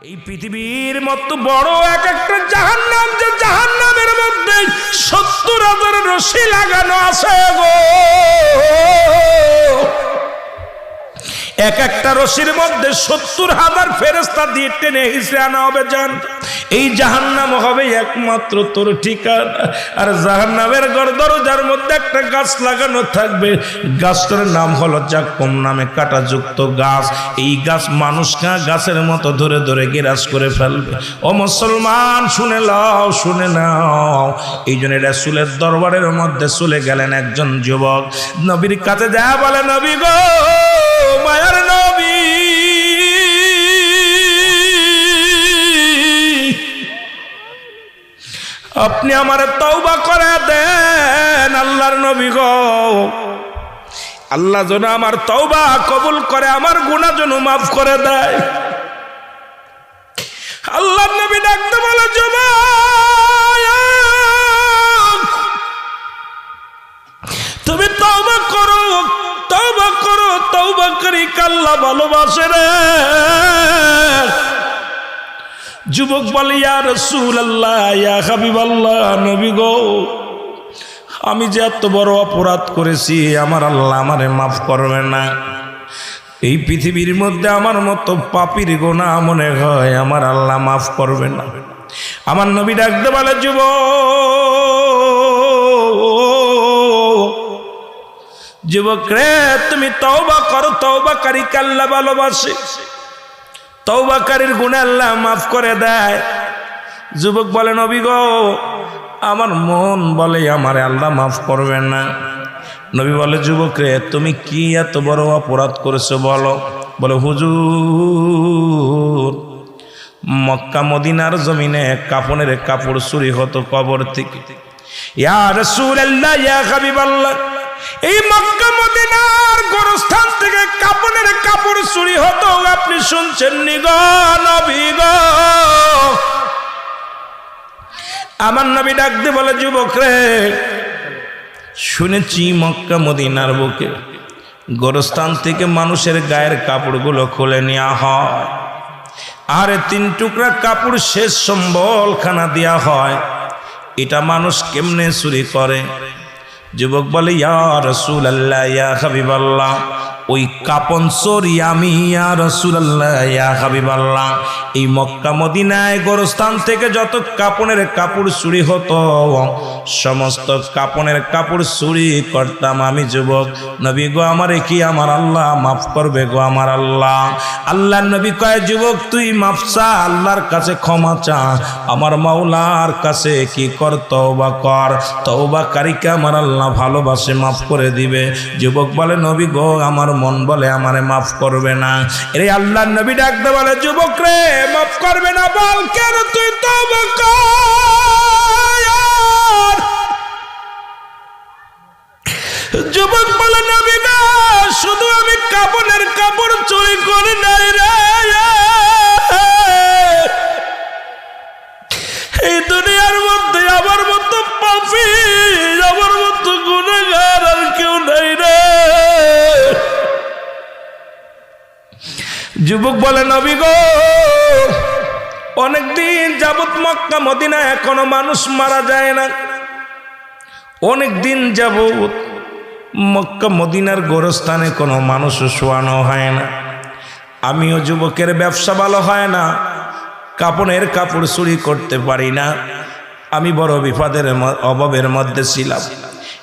এই পৃথিবীর মতো বড় এক একটা জাহান্নাম, যে জাহান্নামের মধ্যে ৭০,০০০ রশি লাগানো আছে গো। এক একটা রশির মধ্যে ৭০,০০০ ফেরেশতা দিয়ে টেনে হিঁচড়ে আনা হবে। জান, এই জাহান্নাম হবে একমাত্র তোর ঠিকানা। আর জাহান্নামের দরজার মধ্যে একটা গাছ লাগানো থাকবে। গাছটার নাম হলো জাক্কুম নামে কাঁটাযুক্ত গাছ। এই গাছ মানুষকে গাছের মতো ধরে ধরে গেরাস করে ফেলবে। ও মুসলমান, শুনে নাও, শুনে নাও। এই জন্য রাসূলের দরবারের মধ্যে চলে গেলেন একজন যুবক। নবীর কাছে যায়, বলে, নবী গো, মায়ার নবী, আপনি আমারে তওবা করে দেন। আল্লাহর নবী গো, আল্লাহ যেন আমার তওবা কবুল করে, আমার গুনাহ যেন মাফ করে দেয়। আল্লাহর নবী ডাকতে বলে, যুবক, তুমি তওবা করো, তওবা করো, তওবাকারী আল্লাহ ভালোবাসে রে। যুবক বলে, ইয়া রাসূলুল্লাহ, ইয়া হাবিবাল্লাহ, নবী গো, আমি যে এত বড় অপরাধ করেছি, আমার আল্লাহ আমারে মাফ করবে না। এই পৃথিবীর মধ্যে আমার মতো পাপীর গুনাহ মনে হয় আমার আল্লাহ মাফ করবে না। আমার নবী ডাকতে বলে, যুবক রে, তুমি তওবা করো, তওবাকারী আল্লাহ ভালোবাসে, তওবাকারীর গুনাহ আল্লাহ মাফ করে দেয়। যুবক বলে, নবী গো, আমার মন বলে আমার আল্লাহ মাফ করবে না। নবী বলে, যুবক রে, তুমি কি এত বড় অপরাধ করেছো বলো? বলে, হুজুর, মক্কা মদিনার জমিনে কাফনের কাপড় চুরি হতো কবর থেকে। ইয়া রাসূলুল্লাহ, ইয়া হাবিবাল্লাহ, এই মক্কা মদিনার গোরস্থান থেকে কাফনের কাপড় চুরি হতো, আপনি শুনছেন নি গো নবী গো? আমার নবী ডাক দিয়ে বলে, যুবক রে, শুনেছি মক্কা মদিনার বুকে গোরস্থান থেকে মানুষের গায়ের কাপড়গুলো খুলে নেওয়া হয়, আর ৩ টুকরা কাপড় শেষ সম্বলখানা দেওয়া হয়। এটা মানুষ কেমনে চুরি করে? যুবক বলে, ইয়া রাসূলুল্লাহ, ইয়া হাবিবাল্লাহ, ওই কাপন চোরি আমি, ইয়া রাসূলুল্লাহ, ইয়া হাবিবাল্লাহ। এই মক্কা মদিনায় গোরস্থান থেকে যত কাপনের কাপড় চুরি হতো, সমস্ত কাপনের কাপড় চুরি করতাম আমি। যুবক, নবী গো, আমারে কি আমার আল্লাহ মাফ করবে গো? আমার আল্লাহ। আল্লাহর নবী কয়, যুবক, তুই মাফ চা, আল্লাহর কাছে ক্ষমা চা, আমার মাওলার কাছে কি কর, তওবা কর। তওবাকারীকে আমার আল্লাহ ভালোবাসে, মাফ করে দিবে। যুবক বলে, নবী গো, আমার মন বলে আমারে মাফ করবে না। এরে আল্লাহর নবী ডাকতে বলে, যুবক রে, মাফ করবে না বল কেন? তুই তওবা কর। যুবক বলে, নবী না, শুধু আমি কাপনের কাপড় চুরি করি নাই রে, এই দুনিয়ার মধ্যে আমার মতো পাপী, আমার মতো গুনাহগার আর কেউ নাই রে। যুবক বলে, নবী গো, অনেকদিন যাবত মক্কা মদিনা এখনো মানুষ মারা যায় না। অনেকদিন যাবত মক্কা মদিনার গোরস্থানে কোনো মানুষ শোয়ানো হয় না। আমিও যুবকের ব্যবসা ভালো হয় না, কাপনের কাপড় চুরি করতে পারি না। আমি বড় বিপদের অভাবের মধ্যে ছিলাম।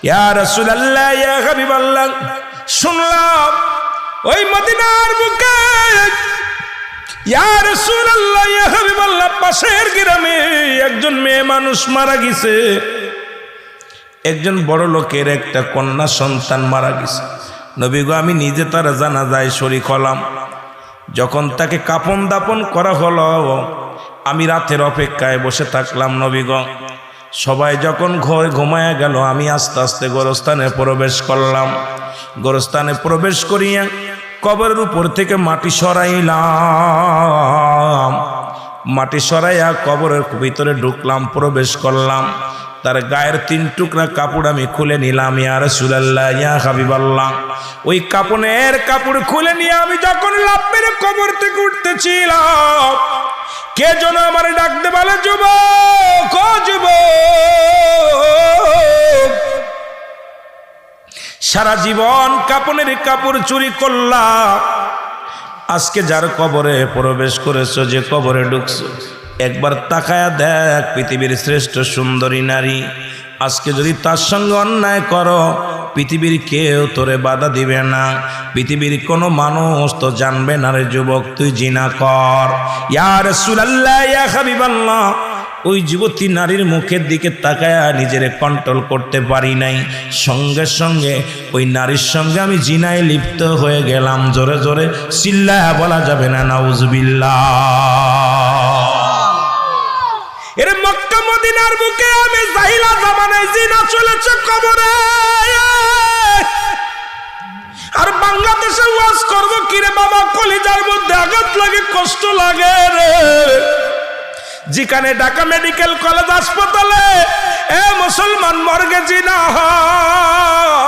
ইয়া রাসূলুল্লাহ, ইয়া হাবিবাল্লাহ, শুনলাম ওই মদিনার বুকে, ইয়া রাসূলুল্লাহ, ইয়া হাবিবাল্লাহ, পাশের গ্রামে একজন মেয়ে মানুষ মারা গেছে। একজন বড় লোকের একটা কন্যা সন্তান মারা গেছে। নবী গো, আমি নিজে তার জানাজায় শরীক হলাম। যখন তাকে কাফন দাফন করা হলো, আমি রাতের অপেক্ষায় বসে থাকলাম। নবী গো, সবাই যখন ঘরে ঘুমায়া গেল, আমি আস্তে আস্তে গোরস্থানে প্রবেশ করলাম। গোরস্থানে প্রবেশ করিয়া কবরের উপর থেকে মাটি সরাইলাম। মাটি সরাইয়া কবরের ভিতরে ঢুকলাম, প্রবেশ করলাম। তার গায়ের 3 টুকরা কাপড় আমি খুলে নিলাম। ইয়া রাসূলুল্লাহ, ইয়া হাবিবাল্লাহ, ওই কাপড়ের কাপড় খুলে নিয়ে আমি যখন লাফ মেরে কবর থেকে উঠতেছিলাম, কে যেন আমার ডাকতে বলে, যুবক ও যুবক, সারা জীবন কাপনের কাপড় চুরি করলা, আজকে যার কবরে প্রবেশ করেছো, যে কবরে ঢুকছো, একবার তাকায়া দেখ পৃথিবীর শ্রেষ্ঠ সুন্দরী নারী। আজকে যদি তার সঙ্গে অন্যায় করো, পৃথিবীর কেউ তোরে বাধা দিবে না, পৃথিবীর কোনো মানুষ তো জানবে না রে যুবক তুই জিনা কর। ইয়া রাসূলুল্লাহ, ইয়া হাবিবাল্লাহ, ওই যুবতী নারীর মুখের দিকে তাকায়া নিজেরে কন্ট্রোল করতে পারি নাই, সঙ্গে সঙ্গে ওই নারীর সঙ্গে আমি জিনায় লিপ্ত হয়ে গেলাম। জোরে জোরে চিল্লায়া বলা যাবে না নাউজুবিল্লাহ। এর মক্কা মদিনার বুকে আমি জাহিলা জামানায় জিনা চলেছে কবরে, আর বাংলাদেশে ওয়াজ করব কিরে বাবা, কলিজার মধ্যে আঘাত লাগে, কষ্ট লাগে রে। যেখানে ঢাকা মেডিকেল কলেজ হাসপাতালে এ মুসলমান মর্গে জিনা হয়,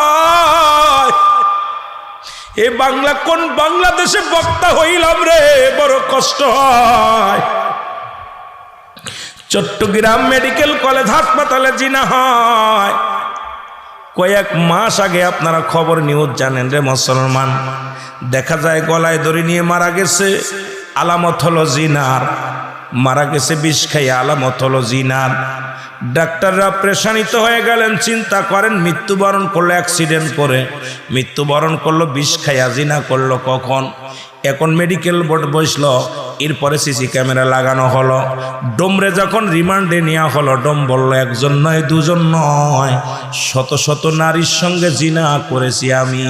এ বাংলা কোন বাংলাদেশে বক্তা হইলাম রে, বড় কষ্ট হয়। চট্টগ্রাম মেডিকেল কলেজ হাসপাতালে জিনা হয়। কয়েক মাস আগে আপনারা খবর নিউজ জানেন রে মুসলমান, দেখা যায় গলায় দড়ি নিয়ে মারা গেছে, আলামত হলো জিনার। মারা গেছে বিষ খাইয়া, আলামত হলো জিনার। ডাক্তাররা প্রেশানিত হয়ে গেলেন, চিন্তা করেন মৃত্যুবরণ করলো অ্যাক্সিডেন্ট করে, মৃত্যুবরণ করলো বিষ খাইয়া, জিনা করলো কখন। এখন মেডিকেল বোর্ড বসলো, এরপরে সিসি ক্যামেরা লাগানো হলো। ডোমরে যখন রিমান্ডে নেওয়া হলো, ডোম বলল একজন নয় দুজন নয়, শত শত নারীর সঙ্গে জিনা করেছি আমি।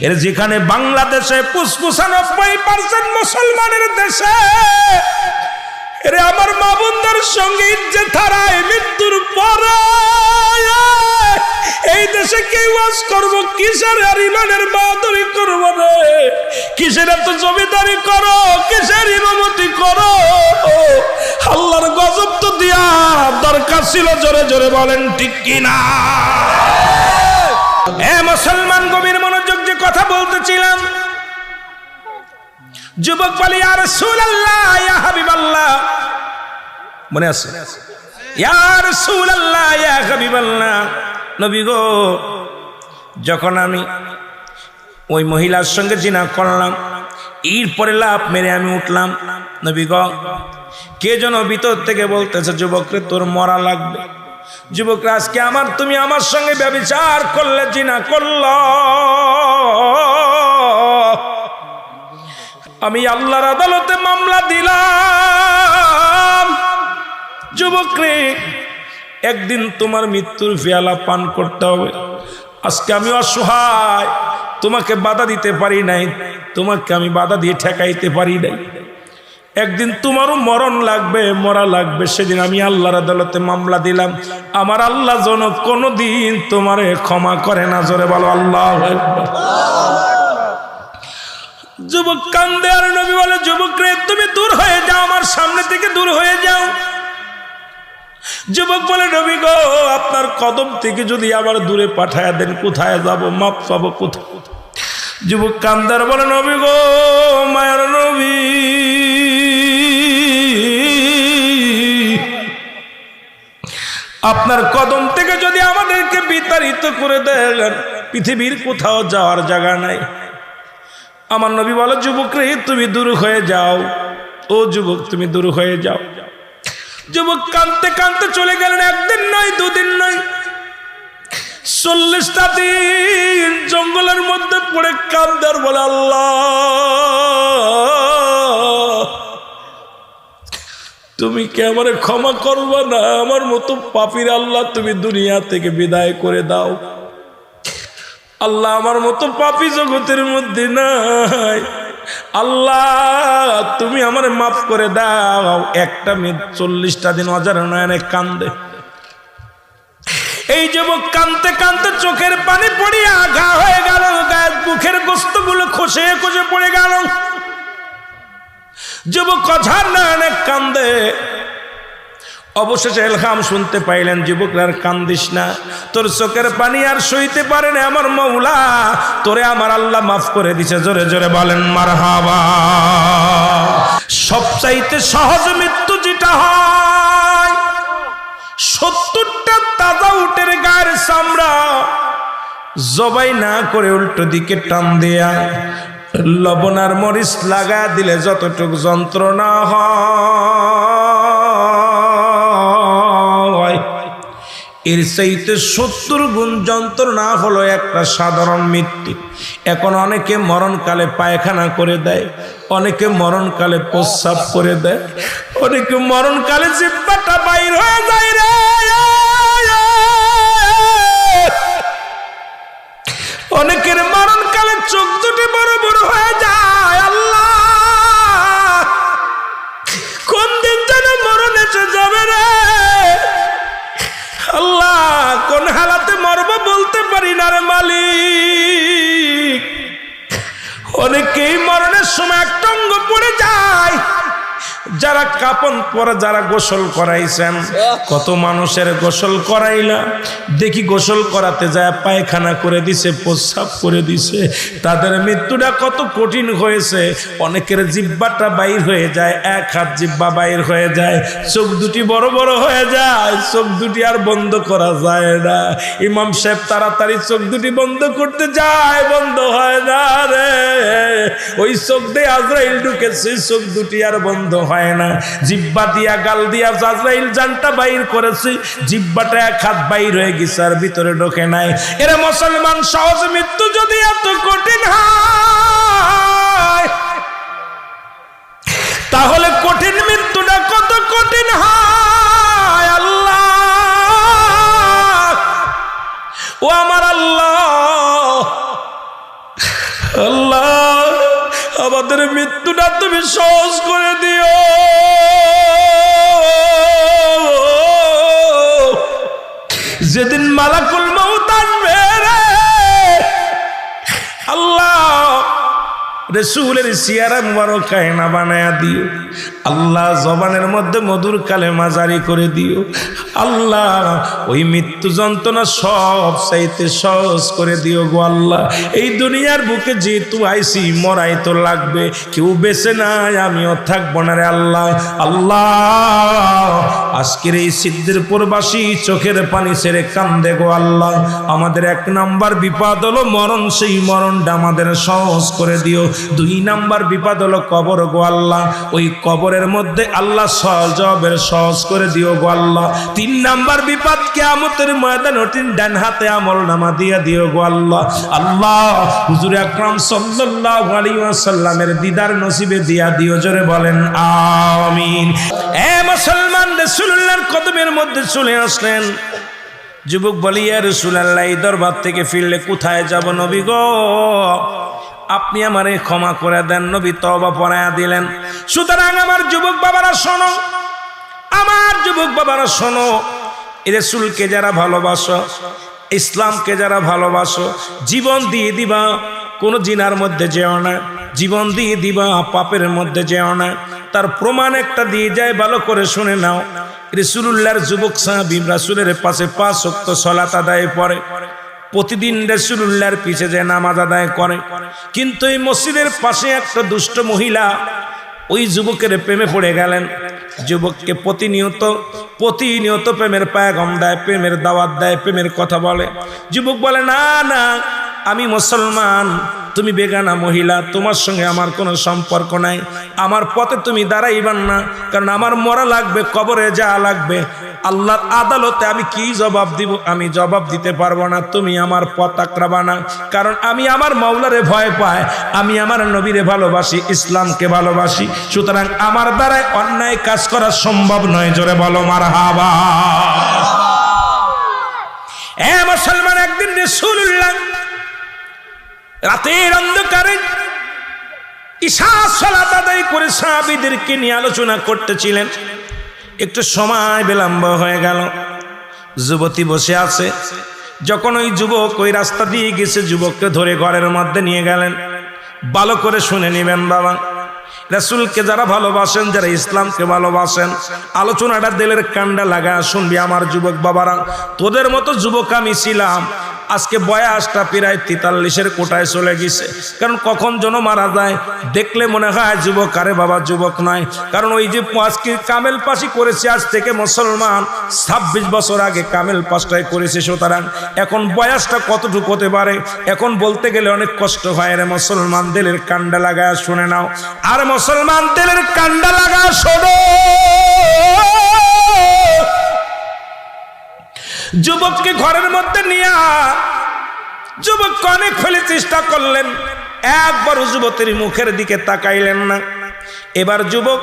এর যেখানে বাংলাদেশে 95% মুসলমানের দেশে, এরে আমার মা বোনদের সঙ্গে ইজ্জত হারায় মৃত্যুর পরে, এই দেশে কে ওয়াজ করব, কিসের আর ইমানের বাহাদুরি করব রে, কিসের এত জমিদারি করো, কিসের ইমামতি করো। আল্লাহর গজব তো দিয়া দরকার ছিল, জোরে জোরে বলেন ঠিক কিনা। এ মুসলমান, গভীর মনোযোগ যে কথা বলতেছিলাম, যুবক বলে ইয়া রাসূলুল্লাহ, ইয়া হাবিবাল্লাহ, মনে আছে? ইয়া রাসূলুল্লাহ, ইয়া হাবিবাল্লাহ, নবী গো, যখন আমি ওই মহিলার সঙ্গে জিনা করলাম, এরপরে লাভ মেরে আমি উঠলাম, নবী গো, কে যেন ভিতর থেকে বলতেছে, যুবকরে তোর মরা লাগবে। যুবকরা, আজকে তুমি আমার সঙ্গে ব্যভিচার করলে, জিনা করল, আমি আল্লাহর আদালতে মামলা দিলাম। যুবকরে, একদিন তোমার মৃত্যুর পেয়ালা পান করতে হবে। আজকে আমি অসহায়, তোমাকে বাধা দিতে পারি নাই, তোমাকে আমি বাধা দিয়ে ঠেকাইতে পারি নাই। একদিন তোমারও মরণ লাগবে, মরা লাগবে। সেদিন আমি আল্লাহর আদালতে মামলা দিলাম, আমার আল্লাহ যেন কোনোদিন তোমারে ক্ষমা করে না। জোরে বলো আল্লাহু আকবার। যুবক কান্দে, আর নবী বলে, যুবক রে, তুমি দূর হয়ে যাও, আমার সামনে থেকে দূর হয়ে যাও। যুবক বলে, নবী গো, আপনার কদম থেকে যদি আবার দূরে পাঠায় দেন, কোথায় যাব, মাপ পাবো কোথায়? যুবক কান্দার বলে, নবী গো, মায়ের নবী, আপনার কদম থেকে যদি আমাদেরকে বিতাড়িত করে দেন, পৃথিবীর কোথাও যাওয়ার জায়গা নাই। আমার নবী বলে, যুবক রে, তুমি দূর হয়ে যাও, ও যুবক, তুমি দূর হয়ে যাও। যুবক কাঁদতে কাঁদতে চলে গেলেন। একদিন নয়, দুদিন নয়, 40টা দিন জঙ্গলের মধ্যে পড়ে কান্দার বলে, আল্লাহ, তুমি কি আমারে ক্ষমা করবা না? আমার মতো পাপীর আল্লাহ তুমি দুনিয়া থেকে বিদায় করে দাও। আল্লাহ, আমার মতো পাপী জগতের মধ্যে নাই। আল্লাহ, তুমি আমারে মাফ করে দাও। একটা মেয়ে 40টা দিন অজার নয়নে কান্দে। এই যুবক কাঁদতে কাঁদতে চোখের পানি পড়িয়া ঘা হয়ে গেল, গায়ের মুখের গোস্তগুলো খসে খসে পড়ে গেল। যুবক অঝার নয়নে কান্দে। অবশেষে এলহাম শুনতে পাইলেন, যুবকরা আর কান্দিস না, তোর চোখের পানি আর সইতে পারে না, আমার মওলা তোরে আমার আল্লাহ মাফ করে দিছে। জোরে জোরে বলেন মারহাবা। সবচাইতে সহজ মৃত্যু যেটা হয়, 70টা তাজা উটের গায়ের চামড়া জবাই না করে উল্টো দিকে টান দেয়া লবণ আর মরিচ লাগা দিলে যতটুকু যন্ত্রণা হয়, এর চাইতে 70 গুণ যন্ত্রণা হলো একটা সাধারণ মৃত্যু। এখন অনেকে মরণকালে পায়খানা করে দেয়, অনেকে মরণকালে প্রস্রাব করে দেয়, অনেকে মরণকালে জিহ্বাটা বাইর হয়ে যায় রে, অনেকের মরণকালে চোখ দুটি বড় বড় হয়ে যায়। আল্লাহ, কোন দিন যেন মরণ এসে যাবে রে আল্লাহ, কোন হালাতে মরবো বলতে পারি না রে মালিক। অনেকেই মরণের সময় একটা অঙ্গ পড়ে যায়, যারা কাপন পরে যারা গোসল করাইছেন, কত মানুষের গোসল করাইলা দেখি গোসল করাতে যায় পায়খানা করে দিছে, প্রস্রাব করে দিছে, তাদের মৃত্যুটা কত কঠিন হয়েছে। অনেকের জিহ্বাটা বাইর হয়ে যায়, এক হাত জিহ্বা বাইর হয়ে যায়, চোখ দুটি বড় বড় হয়ে যায়, চোখ দুটি আর বন্ধ করা যায় না। ইমাম সাহেব তাড়াতাড়ি চোখ দুটি বন্ধ করতে যায়, বন্ধ হয় না রে, ওই চোখ দিয়ে আজরাইল ঢুকেছে, চোখ দুটি আর বন্ধ হয় না। জিহ্বা দিয়া গাল দিয়া আজরাইল জানটা বাইর করেছে, জিহ্বাটা এক হাত বাইর হয়ে গেছে আর ভিতরে ঢোকে নাই। এরা মুসলমান, সহজ মৃত্যু যদি এত কঠিন হয়, তাহলে কঠিন মৃত্যুটা কত কঠিন হয়। আল্লাহ, ও আমার আল্লাহ, আল্লাহ আমাদের মৃত্যুটা তুমি সহজ করে দিও। যেদিন মালাকুল মউত আসবে রে আল্লাহ, রাসূলের সিয়ারা মুবারক কায়না বানায়া দিও আল্লাহ, জবানের মধ্যে মধুর কালেমা জারি করে দিও আল্লাহ, ওই মৃত্যু যন্ত্রণা সব চাইতে সহজ করে দিও গো আল্লাহ। এই দুনিয়ার বুকে যেহেতু আইসি, মরাই তো লাগবে, কেউ বেঁচে নাই, আমিও থাকবো না রে আল্লাহ। আল্লাহ, আজকের এই সিদ্দিরপুরবাসী চোখের পানি ছেড়ে কান্দে গো আল্লাহ। আমাদের 1 নাম্বার বিপদ হলো মরণ, সেই মরণটা আমাদের সহজ করে দিও। 2 নাম্বার বিপদ হলো কবর গো আল্লাহ, ওই কবরের মধ্যে আল্লাহ সওয়াবের সহজ করে দিও গো আল্লাহ। 3 নাম্বার বিপদ কিয়ামতের ময়দান, ওটিন ডান হাতে আমলনামা দিয়ে দিও গো আল্লাহ। আল্লাহ, হুজুর আকরাম সাল্লাল্লাহু আলাইহি ওয়াসাল্লামের দিদার নসিবে দিয়া দিও, জোরে বলেন আমিন। এ মুসলমান, রাসূলুল্লাহর কদমের মধ্যে চলে আসলেন। যুবক বলে, ইয়া রাসূলুল্লাহ, এই দরবার থেকে ফিরলে কোথায় যাব নবী গো? আপনি আমারে ক্ষমা করে দেন। নবী তওবা পড়ায়া দিলেন। সুতরাং আমার যুবক বাবারা শোনো, আমার যুবক বাবারা শোনো, রাসূলকে যারা ভালোবাসো, ইসলামকে যারা ভালোবাসো, জীবন দিয়ে দিবা, কোনো জিনার মধ্যে যেও না, জীবন দিয়ে দিবা, পাপের মধ্যে যেও না। তার প্রমাণ একটা দিয়ে যায়, ভালো করে শুনে নাও। রাসূলুল্লাহর যুবক সাহাবী রাসূলের পাশে 5 ওয়াক্ত সালাত আদায় করে, প্রতিদিন রাসূলুল্লাহর পিছে যে নামাজ আদায় করে। কিন্তু এই মসজিদের পাশে একটা দুষ্ট মহিলা ওই যুবকের প্রেমে পড়ে গেলেন। যুবককে প্রতিনিয়ত প্রেমের পায়গাম দেয়, প্রেমের দাওয়াত দেয়, প্রেমের কথা বলে। যুবক বলে, না না, আমি মুসলমান, তুমি বেগানা মহিলা, তোমার সঙ্গে আমার কোনো সম্পর্ক নাই, আমার পথে তুমি দাঁড়াইবেন না, কারণ আমার মরা লাগবে, কবরে যাওয়া লাগবে, আল্লাহর আদালতে আমি কি জবাব দিব? আমি জবাব দিতে পারবো না, তুমি আমার পথ আঁকড়াবা না, কারণ আমি আমার মাওলারে ভয় পাই, আমি আমার নবীরে ভালোবাসি, ইসলামকে ভালোবাসি, সুতরাং আমার দ্বারাই অন্যায় কাজ করা সম্ভব নয়। জোরে বলো মারহাবা। এ মুসলমান, একদিন রাসূলুল্লাহ রাতের অন্ধকারে ইশা সালাত আদায় করে সাহাবীদেরকে নিয়ে আলোচনা করতেছিলেন। একটু সময় বিলম্ব হয়ে গেল, যুবতী বসে আছে। যখন ওই যুবক ওই রাস্তা দিয়ে গেছে, যুবককে ধরে ঘরের মধ্যে নিয়ে গেলেন। ভালো করে শুনে নেবেন বাবা, রাসূলকে যারা ভালোবাসেন, যারা ইসলামকে ভালোবাসেন, আলোচনাটা দিলের কান্ডা লাগা শুনবি আমার যুবক বাবারা। তোদের মতো যুবক আমি ছিলাম, আজকে বয়সটা প্রায় 43-এর কোটায় চলে গেছে। কারণ কখন যেন মারা যায় দেখলে মনে হয় যুবক, আরে বাবা যুবক নয়। কারণ ওই যে আজকে কামেল পাশি করেছে, আজ থেকে মুসলমান 26 বছর আগে কামেল পাশটাই করেছে। সুতরাং এখন বয়সটা কতটুকু হতে পারে এখন বলতে গেলে অনেক কষ্ট হয়। রে মুসলমান দিলের কান্ডা লাগায় শুনে নাও, আর মুসলমান দিলের কান্ডা লাগায় শোনো। যুবককে ঘরের মধ্যে নিয়ে যুবককে অনেক ফেলে চেষ্টা করলেন, একবারও যুবতীর মুখের দিকে তাকাইলেন না। এবার যুবক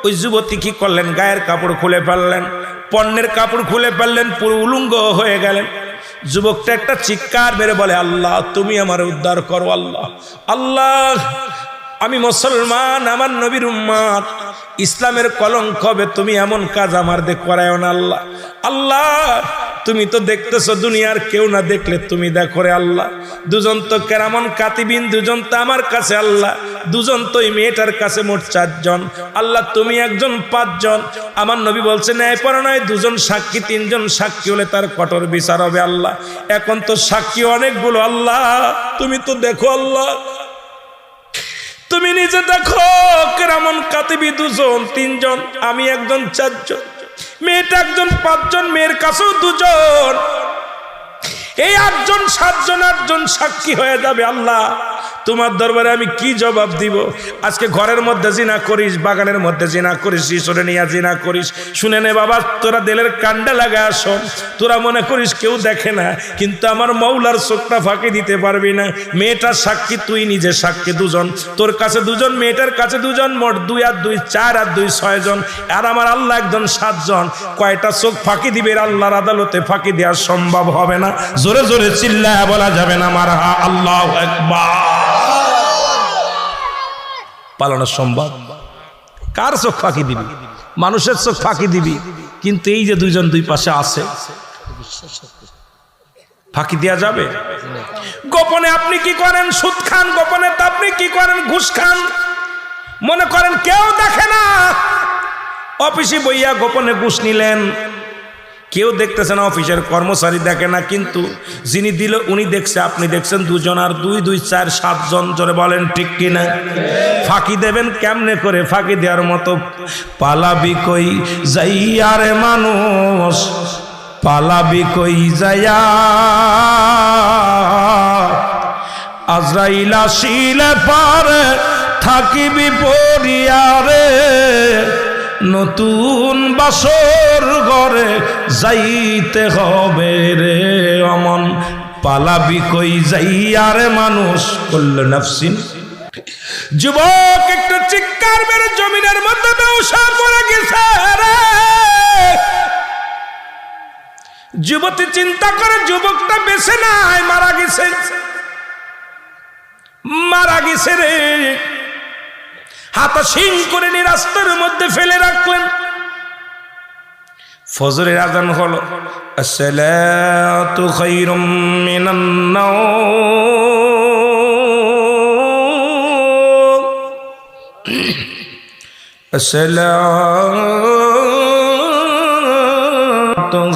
ওই যুবতী কি করলেন, গায়ের কাপড় খুলে ফেললেন, পণ্যের কাপড় খুলে ফেললেন, পুরো উলঙ্গ হয়ে গেলেন। যুবকটা একটা চিৎকার মেরে বলে, আল্লাহ তুমি আমার উদ্ধার করো, আল্লাহ আল্লাহ আমি মুসলমান, আমার নবীর উম্মত, ইসলামের কলঙ্ক হবে, তুমি এমন কাজ আমার দেখ করায়ও না আল্লাহ। আল্লাহ তুমি তো দেখতেছো, দুনিয়ার কেউ না দেখলে তুমি দেখো রে আল্লাহ। দুজন তো কেরামন কাতিবিন, দুজন তো আমার কাছে আল্লাহ, দুজন তো এই মেয়েটার কাছে মোট 4 জন আল্লাহ, তুমি একজন 5 জন। আমার নবী বলছে ন্যায়পর নয়, 2 জন সাক্ষী 3 জন সাক্ষী হলে তার কঠোর বিচার হবে আল্লাহ। এখন তো সাক্ষী অনেকগুলো আল্লাহ, তুমি তো দেখো আল্লাহ, তুমি নিজে দেখো। কেরামন কাতিবি 2 জন 3 জন, আমি একজন 4 জন, মেয়েটা একজন 5 জন, মেয়ের কাছেও 2 জন, এই 8 জন 7 জন 8 জন সাক্ষী হয়ে যাবে আল্লাহ। তোমার দরবারে আমি কি জবাব দিব? আজকে ঘরের মধ্যে জিনা করিস, বাগানের মধ্যে জিনা করিস, শিশরে নিয়ে জিনা করিস, শুনে নে বাবা, তোরা দিলের কান্ডা লাগায় আসো। তোরা মনে করিস কেউ দেখে না, কিন্তু আমার মৌলার চোখটা ফাঁকি দিতে পারবি না। মেয়েটার সাক্ষী, তুই নিজে সাক্ষী 2 জন, তোর কাছে 2 জন, মেয়েটার কাছে 2 জন, মোট 2 আর 2 4 আর 2 6 জন, আর আমার আল্লাহ একজন 7 জন। কয়টা চোখ ফাঁকি দিবে আল্লাহর আদালতে? ফাঁকি দেওয়া সম্ভব হবে না। জোরে জোরে চিল্লায়া বলা যাবে না মারহা আল্লাহু আকবার। পালানো সম্ভব? কার চোখ ফাঁকি দিবি? মানুষের চোখ ফাঁকি দিবি, কিন্তু এই যে 2 জন 2 পাশে আছে, ফাঁকি দেওয়া যাবে? গোপনে আপনি কি করেন? সুদ খান। গোপনে তো আপনি কি করেন? ঘুষ খান। মনে করেন কেউ দেখে না, অফিসে বইয়া গোপনে ঘুষ নিলেন, কেউ দেখতেছে না, অফিসের কর্মচারী দেখে না, কিন্তু যিনি দিল উনি দেখছে, আপনি দেখছেন। 2 জন আর 2 2 4 7 জন। জোরে বলেন ঠিক কিনা? ফাঁকি দেবেন কেমনে করে? ফাঁকি দেওয়ার মতো পালাবি কই যাইয়া রে মানুষ, পালাবি কই যাইয়া, আজরাইল আসিলে পারে থাকিবি পড়িয়া রে, নতুন বাসর ঘরে যাইতে হবে রে অমন, পালাবি কই যাইয়া রে মানুষ কুল্লু নাফসিন। যুবক একটা চিৎকার মেরে জমিনের মধ্যে বেহুশা পড়ে গেছে রে। যুবতী চিন্তা করে যুবকটা বেঁচে নাই, মারা গেছে, মারা গেছে রে। হাতা শিং করে নিয়ে রাস্তার মধ্যে ফেলে রাখলেন। ফজরের আযান হলো, আসসালাতু খায়রুম মিনান নাওম, আসসালাতু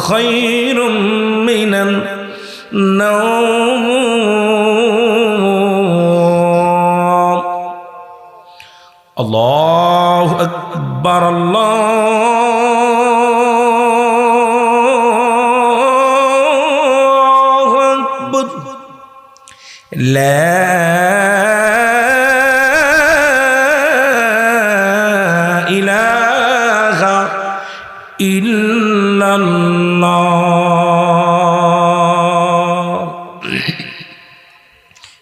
খায়রুম মিনান নাওম। আল্লাহু আকবার, আল্লাহু আকবার, লা ইলাহা ইল্লাল্লাহ।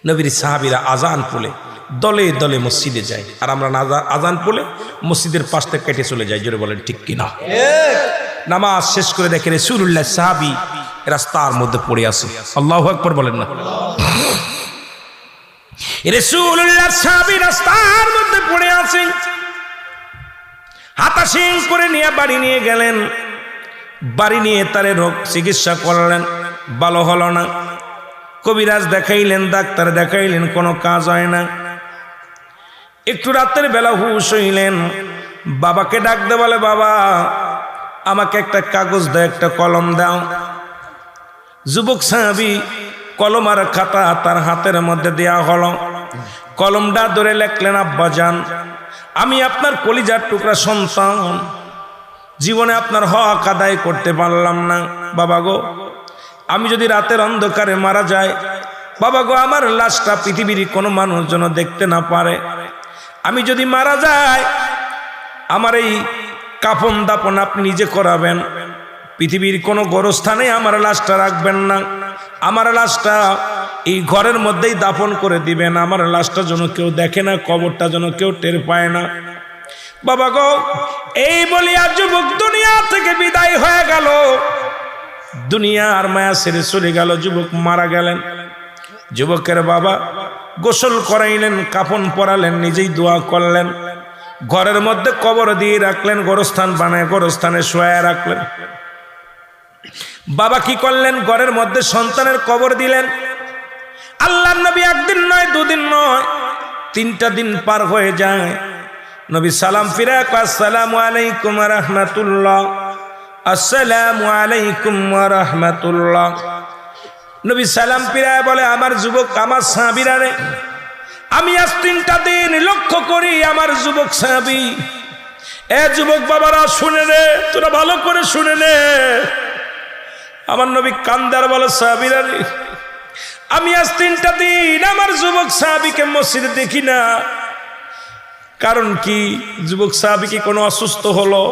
নবীর সাহাবীরা আযান পড়লে দলে দলে মসজিদে যায়, আর আমরা আযান পড়লে মসজিদের পাশ থেকে কেটে চলে যাই। জোরে বলেন ঠিক কিনা? নামাজ শেষ করে দেখে রাসূলুল্লাহ সাহাবী রাস্তার মধ্যে পড়ে আছে। আল্লাহু আকবার বলেন না। রাসূলুল্লাহ সাহাবী রাস্তার মধ্যে পড়ে আছে, হাতা শিং করে নিয়ে বাড়ি নিয়ে গেলেন। বাড়ি নিয়ে তারে রোগ চিকিৎসা করলেন, ভালো হলো না। কবিরাজ দেখাইলেন, ডাক্তার দেখাইলেন, কোনো কাজ হয় না। একটু রাতের বেলা হুঁশ হইলেন, বাবাকে ডাক দে, বলে বাবা আমাকে একটা কাগজ দাও, একটা কলম দাও। যুবক সাহাবী কলম আর খাতা তার হাতের মধ্যে দেয়া হলো। কলমটা ধরে লেখলেন, আব্বাজান আমি আপনার কলিজার টুকরা সন্তান, জীবনে আপনার হক আদায় করতে পারলাম না। বাবা গো, আমি যদি রাতের অন্ধকারে মারা যাই, বাবা গো আমার লাশটা পৃথিবীর কোনো মানুষ যেন দেখতে না পারে। আমি যদি মারা যাই, আমার এই কাফন দাপন আপনি নিজে করাবেন, পৃথিবীর কোনো গোরস্থানে আমার লাশটা রাখবেন না, আমার লাশটা এই ঘরের মধ্যেই দাফন করে দিবেন, আমার লাশটা যেন কেউ দেখে না, কবরটা যেন কেউ টের পায় না। বাবা গো, এই বলিয়া যুবক দুনিয়া থেকে বিদায় হয়ে গেল, দুনিয়া আর মায়া ছেড়ে চলে গেল, যুবক মারা গেলেন। যুবকের বাবা গোসল করাইলেন, কাফন পরালেন, নিজেই দোয়া করলেন, ঘরের মধ্যে কবর দিয়ে রাখলেন, গোরস্থান বানায় গোরস্থানে শোয়া রাখলেন। বাবা কি করলেন, ঘরের মধ্যে সন্তানের কবর দিলেন। আল্লাহর নবী একদিন নয়, দুদিন নয়, 3টা দিন পার হয়ে যায়। নবী সালাম ফিরে, আসসালামু আলাইকুম ওয়া রাহমাতুল্লাহ, আসসালামু আলাইকুম ওয়া রাহমাতুল্লাহ। নবী সালাম ফিরে বলে, আমার যুবক, আমার সাহাবীরা রে, আমি আজ 3টা দিন লক্ষ্য করি আমার যুবক সাহাবী, এ যুবক বাবারা শুনে নে, তোরা ভালো করে শুনে নে। আমার নবী কান্দার বলে, সাহাবীরা রে, আমি আজ 3টা দিন আমার যুবক সাহাবীকে মসজিদে দেখি না। কারণ কি, যুবক সাহাবী কি কোনো অসুস্থ হলো?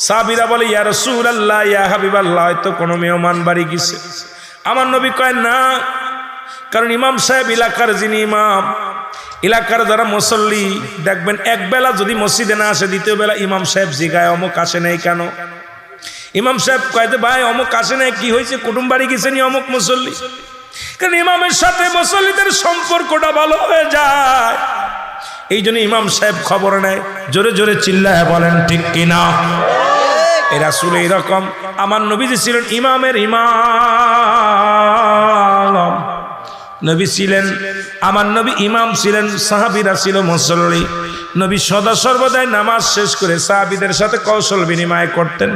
সাহাবীরা বলে, ইয়া রাসূলুল্লাহ, ইয়া হাবিবাল্লাহ, হয়তো কোনো মেহমান বাড়ি গেছে। আমার নবী কয় না, কারণ ইমাম সাহেব এলাকার যিনি ইমাম, এলাকার যারা মুসল্লি দেখবেন, একবেলা যদি মসজিদে না আসে, দ্বিতীয় বেলা ইমাম সাহেব জিগায়, অমুক আসে নাই কেন? ইমাম সাহেব কয়তে, ভাই অমুক আসে নাই, কি হয়েছে, কুটুম বাড়ি গেছেনি অমুক মুসল্লি। কারণ ইমামের সাথে মুসল্লিদের সম্পর্কটা ভালো হয়ে যায়, এই জন্য ইমাম সাহেব খবর নেয়। জোরে জোরে চিল্লায় বলেন ঠিক কিনা? এই রাসূল এইরকম, আমার নবীজি ছিলেন ইমামের ইমাম, নবী ছিলেন, আমার নবী ইমাম ছিলেন, সাহাবীরা ছিল মুসল্লি। নবী সদা সর্বদাই নামাজ শেষ করে সাহাবীদের সাথে কৌশল বিনিময় করতেন।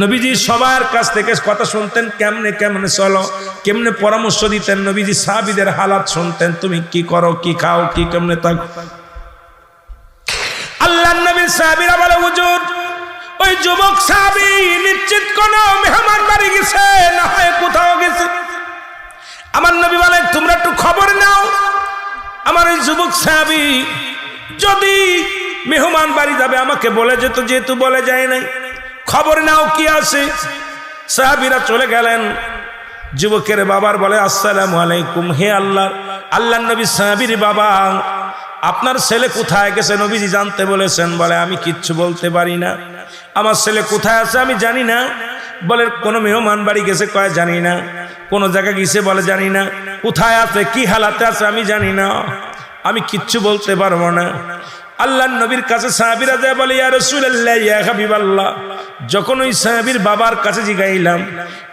নবীজি সবার কাছ থেকে কথা শুনতেন, কেমনে কেমনে চলো, কেমনে পরামর্শ দিতেন। নবীজি সাহাবীদের হালাত শুনতেন, তুমি কি করো, কি খাও, কি কেমনে থাকো। আল্লাহর নবীর সাহাবীরা বলে, হুজুর ওই যুবক সাহাবী নিশ্চিত কোন মেহমান বাড়ি গেছে, না হয় কোথাও গেছে। আমার নবী বলে, তোমরা একটু খবর নাও, আমার ওই যুবক সাহাবী যদি মেহমান বাড়ি যাবে আমাকে বলে যেত, যেহেতু বলে যায় নাই, খবর নাও কি আছে। সাহাবীরা চলে গেলেন। যুবকের বাবার বলে, আসসালামু আলাইকুম, হে আল্লাহর নবী সাহাবীর বাবা, আপনার ছেলে কোথায় গেছে নবীজি জানতে বলেছেন। বলে, আমি কিচ্ছু বলতে পারি না, আমার ছেলে কোথায় আছে আমি জানি না। বলে, কোন মেহমান বাড়ি গেছে? কয় জানি না। কোন জায়গায় গেছে? বলে জানি না। কোথায় আছে, কি হালাতে আছে আমি জানি না, আমি কিচ্ছু বলতে পারবো না। আল্লাহর নবীর কাছে সাহাবীরা যায়, বলে, ইয়া রাসূলুল্লাহ, ইয়া হাবিবাল্লাহ। যখন ওই সাহাবীর বাবার কাছে জিগাইলাম,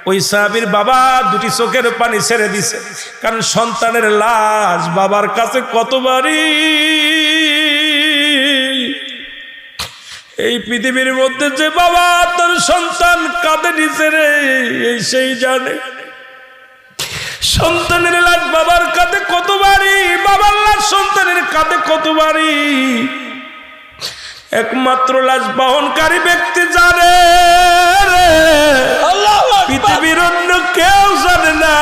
ওই সাহাবীর বাবা দুটি চোখের পানি ছেড়ে দিছে, কারণ সন্তানের লাশ বাবার কাছে কত ভারী। এই পৃথিবীর মধ্যে যে বাবা তার সন্তান কাঁধে নিচে রে, এই সেই জানে সন্তানের লাশ বাবার কাঁধে কত ভারী, বাবার লাশ সন্তানের কাঁধে কত ভারী। একমাত্র লাশ বহনকারী ব্যক্তি জানে, পৃথিবীর অন্য কেউ জানে না,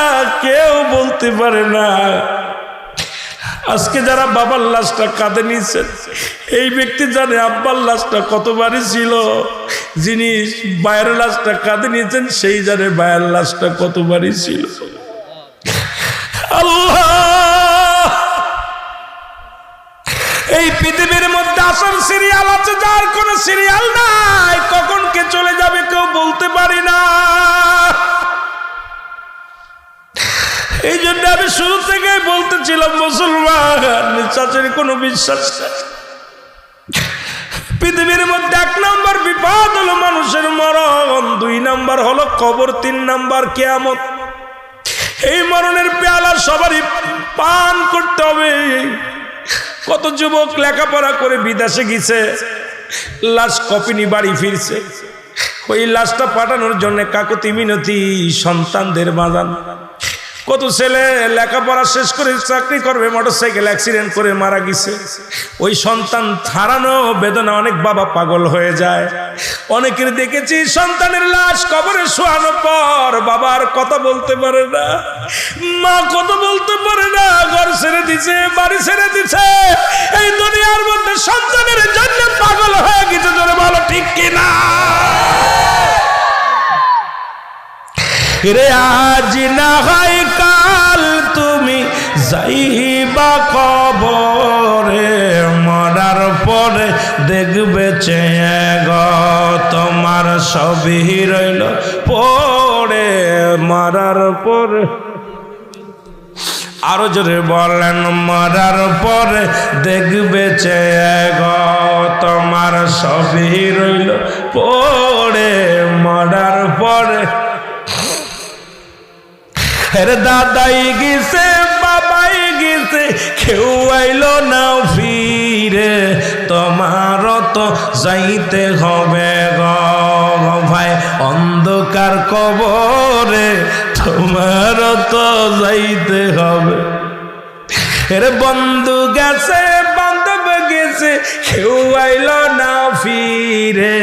কেউ বলতে পারে না। আজকে যারা বাবার লাশটা কাঁধে নিয়েছেন, এই ব্যক্তি জানে আব্বার লাশটা কত ভারী ছিল। যিনি বায়ের লাশটা কাঁধে নিয়েছেন, সেই জানে বায়ের লাশটা কত ভারী ছিল। আল্লাহ, এই পৃথিবীর মধ্যে আসার সিরিয়াল আছে, যার কোনো সিরিয়াল নাই, কখন কে চলে যাবে কেউ বলতে পারি না। এই জন্য আমি শুরু থেকে বলতেছিলাম, মুসলমান চাচের কোনো বিশ্বাস নাই। পৃথিবীর মধ্যে 1 নম্বর বিপদ হলো মানুষের মরণ, 2 নম্বর হলো কবর, 3 নম্বর কিয়ামত। এই মরণের পেয়ালা সবারই পান করতে হবে। কত যুবক লেখাপড়া করে বিদেশে গেছে, লাশ কপি নিয়ে বাড়ি ফিরছে। ওই লাশটা পাঠানোর জন্য কাকুতি মিনতি সন্তানদের বাজান, কত ছেলে লেখাপড়া শেষ করে চাকরি করবে, মোটরসাইকেল অ্যাক্সিডেন্ট করে মারা গেছে। ওই সন্তান হারানো বেদনা অনেক বাবা পাগল হয়ে যায়। অনেকের দেখেছি সন্তানের লাশ কবরে শোয়ানোর পর বাবার কথা বলতে পারে না, মা কথা বলতে পারে না, ঘর ছেড়ে দিছে, বাড়ি ছেড়ে দিছে, এই দুনিয়ার মধ্যে সন্তানের জন্য পাগল হয়ে গেছে। জোরে বলো ঠিক কিনা? রে আজ না হয় কাল তুমি যাইবা কবরে, মরার পরে দেখবে চেয়ে গো তোমার সবই রইল পড়ে, মরার পরে। আরো জোরে বলেন, মরার পরে দেখবে চেয়ে গো তোমার সবই রইল পড়ে, মরার পরে। দাদাই গেছে, বাবাই গেছে, কেউ আইলো না ফিরে, তোমারও তো যাইতে হবে গো ভাই অন্ধকার কবরে, তোমারও তো যাইতে হবে। বন্ধু গেছে, বান্ধব গেছে, কেউ আইলো না ফিরে,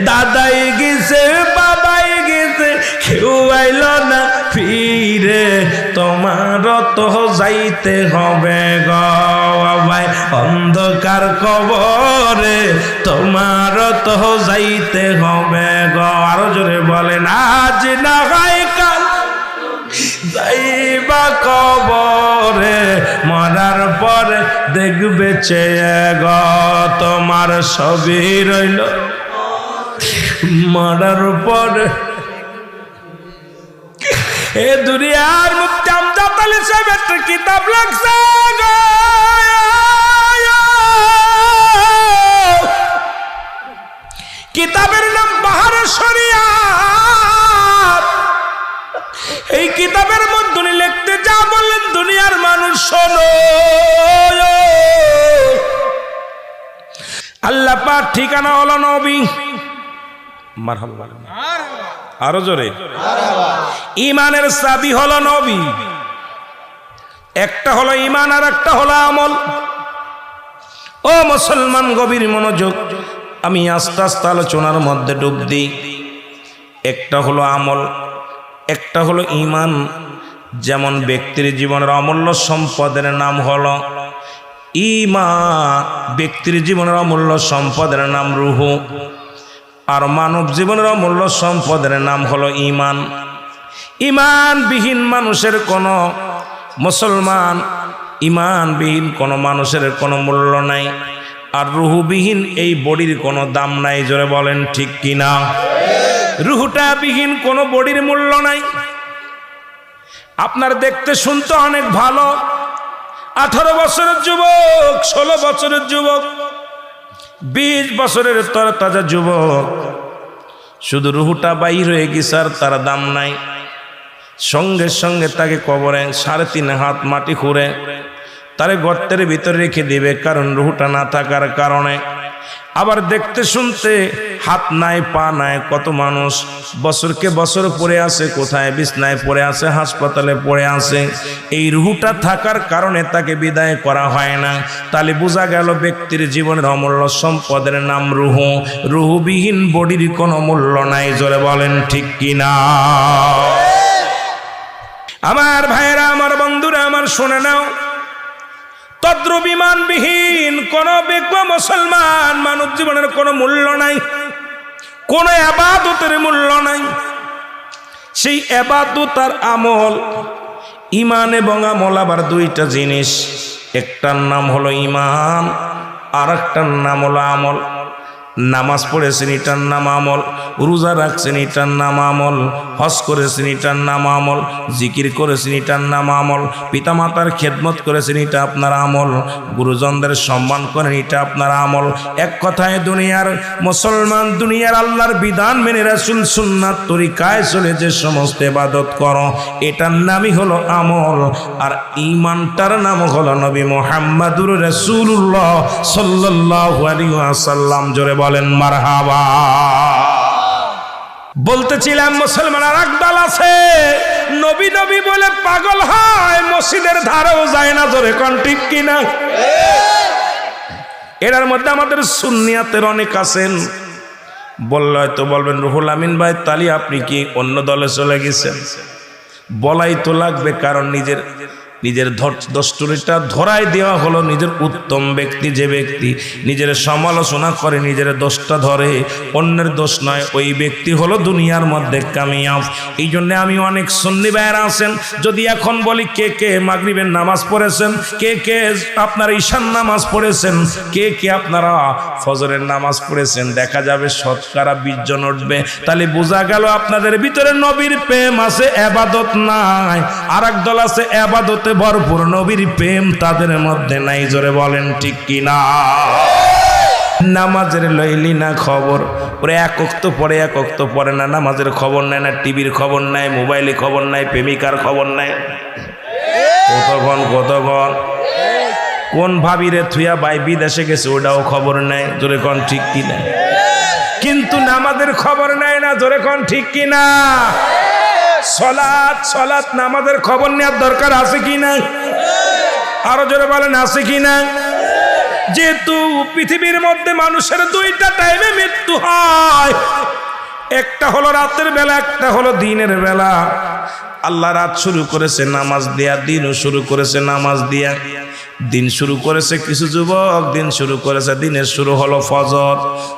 দাদাই গেছে, বাবাই গেছে, কেউ আইলো না ফিরে, তোমারও তো যাইতে হবে গো ভাই অন্ধকার কবরে, তোমারও তো যাইতে হবে গো। আরো জোরে বলেন, আজ না হয় কাল যাইবা কবরে, মরার পরে দেখবে চেয়ে গো তোমার সবই রইল, মরার পরে। এ দুনিয়ার মুফতি আমজাদ আলী সাহেব একটা কিতাব লাগছে গো, কিতাবের নাম বাহারে শরিয়াত। এই কিতাবের মধ্যে উনি লিখতে যা বললেন, দুনিয়ার মানুষ শোনো, আল্লাহ পাক ঠিকানা হলো নবী। মারহাবা, আরো জোরে। ইমানের চাবি হলো নবী। একটা হলো ইমান আর একটা হলো আমল। ও মুসলমান, গভীর মনোযোগ, আমি আস্তে আস্তে আলোচনার মধ্যে ডুব দিই। একটা হলো আমল, একটা হলো ইমান। যেমন ব্যক্তির জীবনের অমূল্য সম্পদের নাম হলো ঈমান, ব্যক্তির জীবনের অমূল্য সম্পদের নাম রূহ, আর মানব জীবনের অমূল্য সম্পদের নাম হলো ঈমান। ঈমানবিহীন মানুষের কোনো মুসলমান, ঈমানবিহীন কোনো মানুষের কোনো মূল্য নাই, আর রূহবিহীন এই বডির কোনো দাম নাই। জোরে বলেন ঠিক কিনা? রূহটা বিহীন কোনো বডির মূল্য নাই। আপনার দেখতে শুনতে অনেক ভালো, 18 বছরের যুবক, 16 বছরের যুবক, 20 বছরের তরতাজা যুবক, শুধু রুহুটা বাইর হয়ে গেছে আর তার দাম নাই। সঙ্গে সঙ্গে তাকে কবরে 3.5 হাত মাটি খুঁড়ে তারে গর্তের ভিতরে রেখে দিবে, কারণ রুহুটা না থাকার কারণে। আবার দেখতে শুনতে হাত নাই, পা নাই, কত মানুষ বছরকে বছর পড়ে আছে, কোথায় বিছনায় পড়ে আছে, হাসপাতালে পড়ে আছে। এই রুহুটা থাকার কারণে তাকে বিদায় করা হয় না। তাহলে বোঝা গেল ব্যক্তির জীবনের অমূল্য সম্পদের নাম রুহ। রুহবিহীন বডির কোনো মূল্য নাই। জোরে বলেন ঠিক কিনা? আমার ভাইয়েরা, আমার বন্ধুরা, আমার শুনে নাও, তদ্রুপ ঈমানবিহীন কোন ব্যক্তি মুসলমান মানব জীবনের কোনো মূল্য নাই, কোন ইবাদতের মূল্য নাই। সেই ইবাদত আর আমল, ঈমান এবং আমল আবার দুইটা জিনিস। একটার নাম হলো ঈমান, আর একটার নাম হলো আমল। নামাজ পড়েছেন, এটার নাম আমল। রোজা রাখছেন, এটার নাম আমল। হজ করেছেন, এটার নাম আমল। জিকির করেছেন, এটার নাম আমল। পিতামাতার খেদমত করেছেন, এটা আপনার আমল। গুরুজনদের সম্মান করেন, এটা আপনার আমল। এক কথায় দুনিয়ার মুসলমান, দুনিয়ার আল্লাহর বিধান মেনে রাসূল সুন্নাত তরিকায় চলে যে সমস্ত ইবাদত করো, এটার নামই হলো আমল। আর ঈমানটার নাম হলো নবী মুহাম্মদুর রাসূলুল্লাহ সাল্লাল্লাহু আলাইহি ওয়াসাল্লাম। জোরে বলেন মারহাবা। বলতে বলতেছিলাম মুসলমান আর একদল আছে নবী নবী বলে পাগল হয়, মসজিদের ধারেও যায় না। জোরে কোন ঠিক কিনা? এর মধ্যে আমাদের সুন্নিয়াতের অনেক আছেন। বললে হয়তো বলবেন রুহুল আমিন ভাই তালি আপনি কি অন্য দলে চলে গেছেন? বলাই তো লাগবে, কারণ নিজের দস্তুরিটা ধরাই দেওয়া হলো। নিজের উত্তম ব্যক্তি যে ব্যক্তি নিজের সমালোচনা করে, নিজের দোষটা ধরে, অন্যের দোষ নয়, ওই ব্যক্তি হলো দুনিয়ার মধ্যে কামিয়াব। এই জন্যে আমি অনেক সুন্নি ভাইয়েরা আছেন, যদি এখন বলি কে কে মাগরিবের নামাজ পড়েছেন, কে কে আপনার ঈশান নামাজ পড়েছেন, কে কে আপনারা ফজরের নামাজ পড়েছেন, দেখা যাবে শতকরা 20 জন উঠবে। তাহলে বোঝা গেল আপনাদের ভিতরে নবীর প্রেম আছে, ইবাদত নাই। আর এক দল আছে ইবাদতে ভরপুর, নবীর প্রেম তাদের মধ্যে নাই। জোরে বলেন ঠিক কিনা? নামাজের লইলি না খবর, ওরে এক ওয়াক্ত পড়ে এক ওয়াক্ত পড়ে না, নামাজের খবর নেয় না, টিভির খবর নাই, মোবাইলে খবর নাই, প্রেমিকার খবর নাই। কতক্ষণ কোন ভাবিরে থুয়া বাই বিদেশে গেছে ওটাও খবর নাই। জোরে কোন ঠিক কিনা? কিন্তু নামাজের খবর নাই না। জোরে কোন ঠিক কিনা? সলাৎ নামাজের খবর নেওয়ার দরকার আছে কি না? আরো জোরে বলেন আছে কি না? যেহেতু পৃথিবীর মধ্যে মানুষের 2টা টাইমে মৃত্যু হয়, একটা হলো রাতের বেলা, একটা হলো দিনের বেলা। আল্লাহ রাত শুরু করেছে নামাজ দিয়া, দিনও শুরু করেছে নামাজ দিয়া। দিন শুরু করেছে কিছু যুবক, দিন শুরু করেছে, দিনের শুরু হলো ফজর।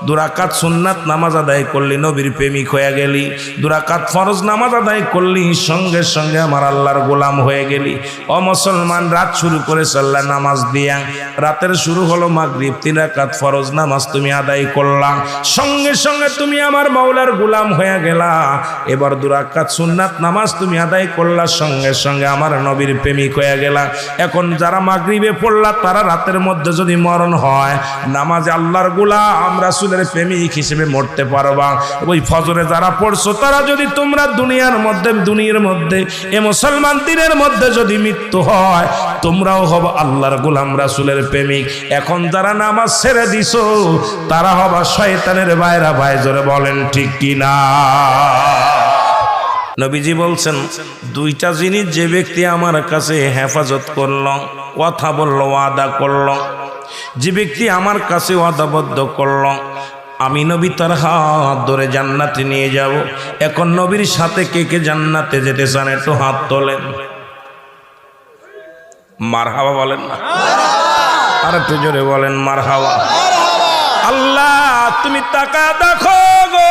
2 রাকাত সুন্নাত নামাজ আদায় করলি, নবীর প্রেমিক হয়ে গেলি। 2 রাকাত ফরজ নামাজ আদায় করলি, সঙ্গে সঙ্গে আমার আল্লাহর গোলাম হয়ে গেলি। ও মুসলমান, রাত শুরু করেছে আল্লাহ নামাজ দিয়া, রাতের শুরু হলো মাগরিব। 3 রাকাত ফরজ নামাজ তুমি আদায় করলা, সঙ্গে সঙ্গে তুমি আমার মাওলার গোলাম হয়ে গেলা। এবার 2 রাকাত সুন্নাত নামাজ তুমি আদায় করলা, সঙ্গে সঙ্গে আমার নবীর প্রেমিক হয়ে গেলা। এখন যারা মাগরিবে পড়লা, তারা রাতের মধ্যে যদি মরণ হয়, নামাজে আল্লাহর গোলাম রাসূলের প্রেমিক হিসেবে মরতে পারবা। ওই ফজরে যারা পড়ছো, তারা যদি তোমরা দুনিয়ার মধ্যে এ মুসলমান দিনের মধ্যে যদি মৃত্যু হয়, তোমরাও হবা আল্লাহর গোলাম রাসূলের প্রেমিক। এখন যারা নামাজ ছেড়ে দিছো, তারা হবা শয়তানের ভাইরা। ভাই জোরে বলেন ঠিক কিনা? নবীজি বলছেন 2টা জিনিস যে ব্যক্তি আমার কাছে হেফাজত করল, কথা বলল, ওয়াদা করল, যে ব্যক্তি আমার কাছে ওয়াদাবদ্ধ করল, আমি নবী তার হাত ধরে জান্নাতে নিয়ে যাব। এখন নবীর সাথে কে কে জান্নাতে যেতে চান একটু হাত তোলেন। মারহাবা বলেন না? আর একটু জোরে বলেন মারহাবা। আল্লাহ তুমি তাকা দেখো গো,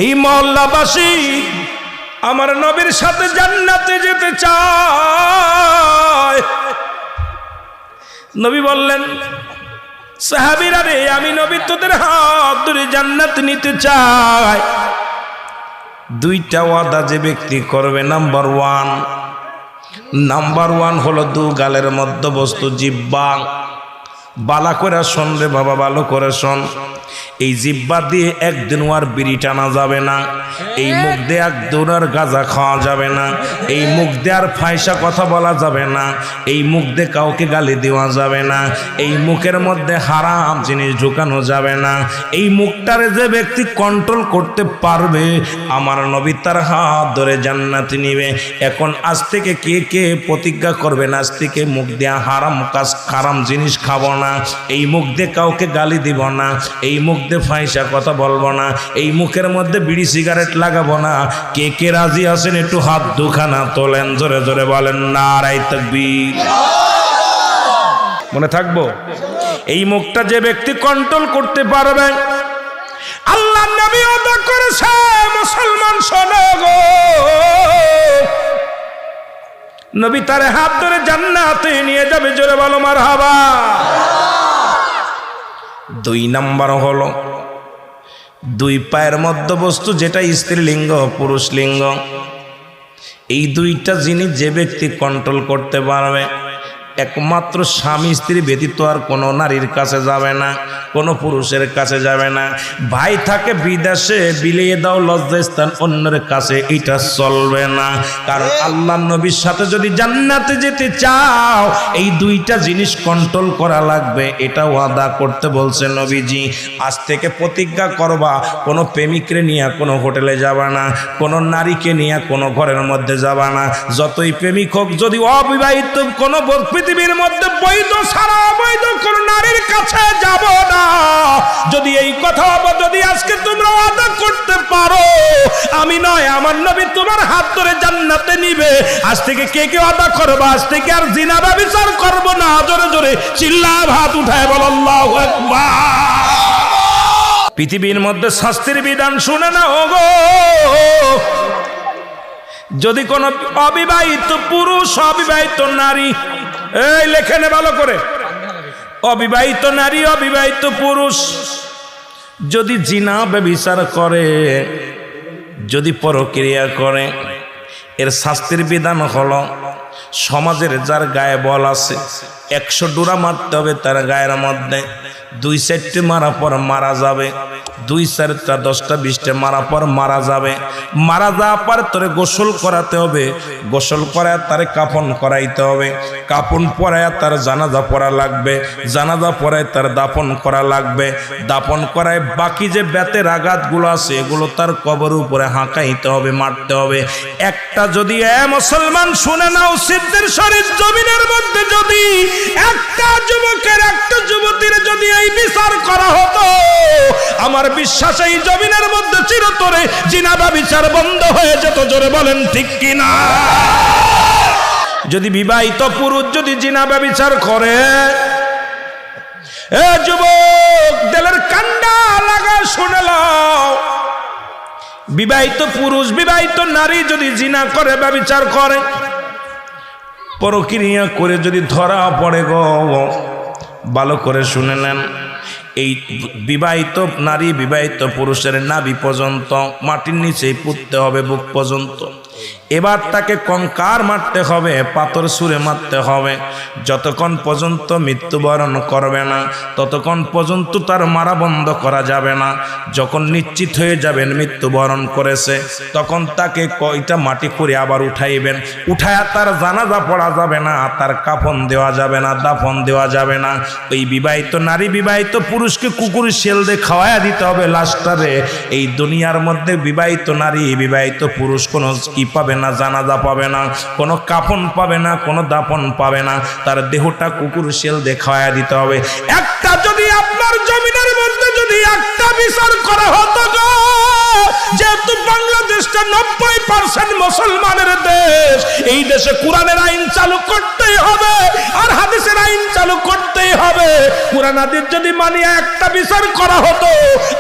এই মহল্লাবাসী আমার নবীর সাথে জান্নাতে যেতে চায়। নবী বললেন সাহাবীরা রে, আমি নবী তোদের হাত ধরে জান্নাত নিতে চাই। 2টা ওয়াদা যে ব্যক্তি করবে, নাম্বার 1 হলো 2 গালের মধ্যবস্তু জিহ্বা। বালা করে শোন রে বাবা, ভালো করে শোন। এই জিহ্বা দিয়ে একদিন আর বিড়ি টানা যাবে না, এই মুখ দিয়ে একদিন আর গাঁজা খাওয়া যাবে না, এই মুখ দিয়ে আর ফায়সা কথা বলা যাবে না, এই মুখ দিয়ে কাউকে গালি দেওয়া যাবে না, এই মুখের মধ্যে হারাম জিনিস ঢুকানো যাবে না। এই মুখটারে যে ব্যক্তি কন্ট্রোল করতে পারবে, আমার নবী তার হাত ধরে জান্নাতে নিবে। এখন আজ থেকে কে কে প্রতিজ্ঞা করবেন, আজ থেকে মুখ দিয়ে হারাম জিনিস খাবো না, এই মুখ দিয়ে কাউকে গালি দিব না, এই মুখ দিয়ে ফায়সা কথা বলবো না, এই মুখের মধ্যে বিড়ি সিগারেট লাগাবো না। কে কে রাজি আছেন একটু হাত দুখানা তোলেন, জোরে জোরে বলেন নারায়ে তাকবীর। মনে থাকবো, এই মুখটা যে ব্যক্তি কন্ট্রোল করতে পারবে, আল্লাহ নবী ওয়াদা করেছে মুসলমান শোনো গো, নবী তার হাত ধরে জান্নাতে নিয়ে যাবে। জোরে বলো মারহাবা। 2 নাম্বার হলো 2 পায়ের মধ্যবস্তু, যেটা স্ত্রীলিঙ্গ পুরুষ লিঙ্গ। এই 2টা জিনিস যে ব্যক্তি কন্ট্রোল করতে পারবে, একমাত্র স্বামী স্ত্রী ব্যতীত আর কোনো নারীর কাছে যাবে না, কোনো পুরুষের কাছে যাবে না। ভাই থাকে বিদেশে, বিলিয়ে দাও লজ্জাস্থান অন্যের কাছে, এটা চলবে না। কারণ আল্লাহ নবীর সাথে যদি জান্নাতে যেতে চাও এই দুইটা জিনিস কন্ট্রোল করা লাগবে, এটা ওয়াদা করতে বলছে নবীজি। আজ থেকে প্রতিজ্ঞা করবা কোনো প্রেমিকরে নিয়ে কোনো হোটেলে যাবা না, কোনো নারীকে নিয়ে কোনো ঘরের মধ্যে যাবা না। যতই প্রেমিক হোক, যদি অবিবাহিত কোনো পৃথিবীর মধ্যে বৈধ সারা অবৈধ কোনো নারীর কাছে যাব না। যদি এই কথা যদি আজকে তোমরা ওয়াদা করতে পারো, আমি নয় আমার নবী তোমার হাত ধরে জান্নাতে নিবে। আজ থেকে কে কে ওয়াদা করবা আজ থেকে আর জিনা ব্যভিচার করব না? জোরে জোরে চিল্লায় হাত উঠায় বল আল্লাহু আকবার। পৃথিবীর মধ্যে শাস্তির বিধান শুনে না ওগো। যদি কোন অবিবাহিত পুরুষ অবিবাহিত নারী, এই লেখে নে ভালো করে, অবিবাহিত নারী অবিবাহিত পুরুষ যদি জিনা ব্যভিচার করে, যদি পরক্রিয়া করে, এর শাস্তির বিধান হলো সমাজের যার গায়ে বল আছে 100 ডোরা মারতে হবে তার গায়ের মধ্যে। 2-4টে মারা পর মারা যাবে, 2-4টা 10টা 20টা মারা পর মারা যাবে। মারা যাওয়ার পর তোরে গোসল করাতে হবে, গোসল করায় তারে কাফন করাইতে হবে, কাফন পরায় তার জানাজা পড়া লাগবে, জানাজা পড়ায় তার দাফন করা লাগবে, দাফন করায় বাকি যে বেতের আঘাতগুলো আছে এগুলো তার কবর উপরে হাঁকাইতে হবে, মারতে হবে। একটা যদি মুসলমান শুনে নাও, সিদ্ধের শরীর জমিনের মধ্যে যদি একটা যুবকের একটা যুবতীর যদি এই বিচার করা হতো, আমার বিশ্বাস এই জমিনের মধ্যে চিরতরে জিনা ব্যভিচার বন্ধ হয়ে যেত। জোরে বলেন ঠিক কিনা? যদি বিবাহিত পুরুষ যদি জিনা ব্যভিচার করে, এ যুবক দিলের কান্ডা লাগা শুনে লও, বিবাহিত পুরুষ বিবাহিত নারী যদি জিনা করে ব্যভিচার করে, পরক্রিয়া করে যদি ধরা পড়ে গো, ভালো করে শুনে নেন, এই বিবাহিত নারী বিবাহিত পুরুষের নাভি পর্যন্ত মাটির নিচেই পুঁততে হবে, বুক পর্যন্ত। এবার তাকে কঙ্কার মারতে হবে, পাথর ছুঁড়ে মারতে হবে। যতক্ষণ পর্যন্ত মৃত্যুবরণ করবে না ততক্ষণ পর্যন্ত তার মারা বন্ধ করা যাবে না। যখন নিশ্চিত হয়ে যাবেন মৃত্যুবরণ করেছে, তখন তাকে কয়টা মাটি করে আবার উঠাইবেন। উঠায়া তার জানাজা পড়া যাবে না, তার কাফন দেওয়া যাবে না, দাফন দেওয়া যাবে না। ওই বিবাহিত নারী বিবাহিত পুরুষকে কুকুর শেল দিয়ে খাওয়াইয়া দিতে হবে লাশটারে। এই দুনিয়ার মধ্যে বিবাহিত নারী বিবাহিত পুরুষ কোনো কি পাবে না, জানাজা পাবে না, কোনো কাফন পাবে না, কোনো দাফন পাবে না, তার দেহটা কুকুর শেল দিয়ে খাওয়াইয়া দিতে হবে। একটা যদি আপনার জমিনের মধ্যে যদি একটা বিচার করা হতো গো, যেহেতু বাংলাদেশটা 90% মুসলমানের দেশ, এই দেশে কোরআনের আইন চালু করতেই হবে আর হাদিসের আইন চালু করতেই হবে। কোরআন হাদিস যদি মানিয়ে একটা বিচার করা হতো,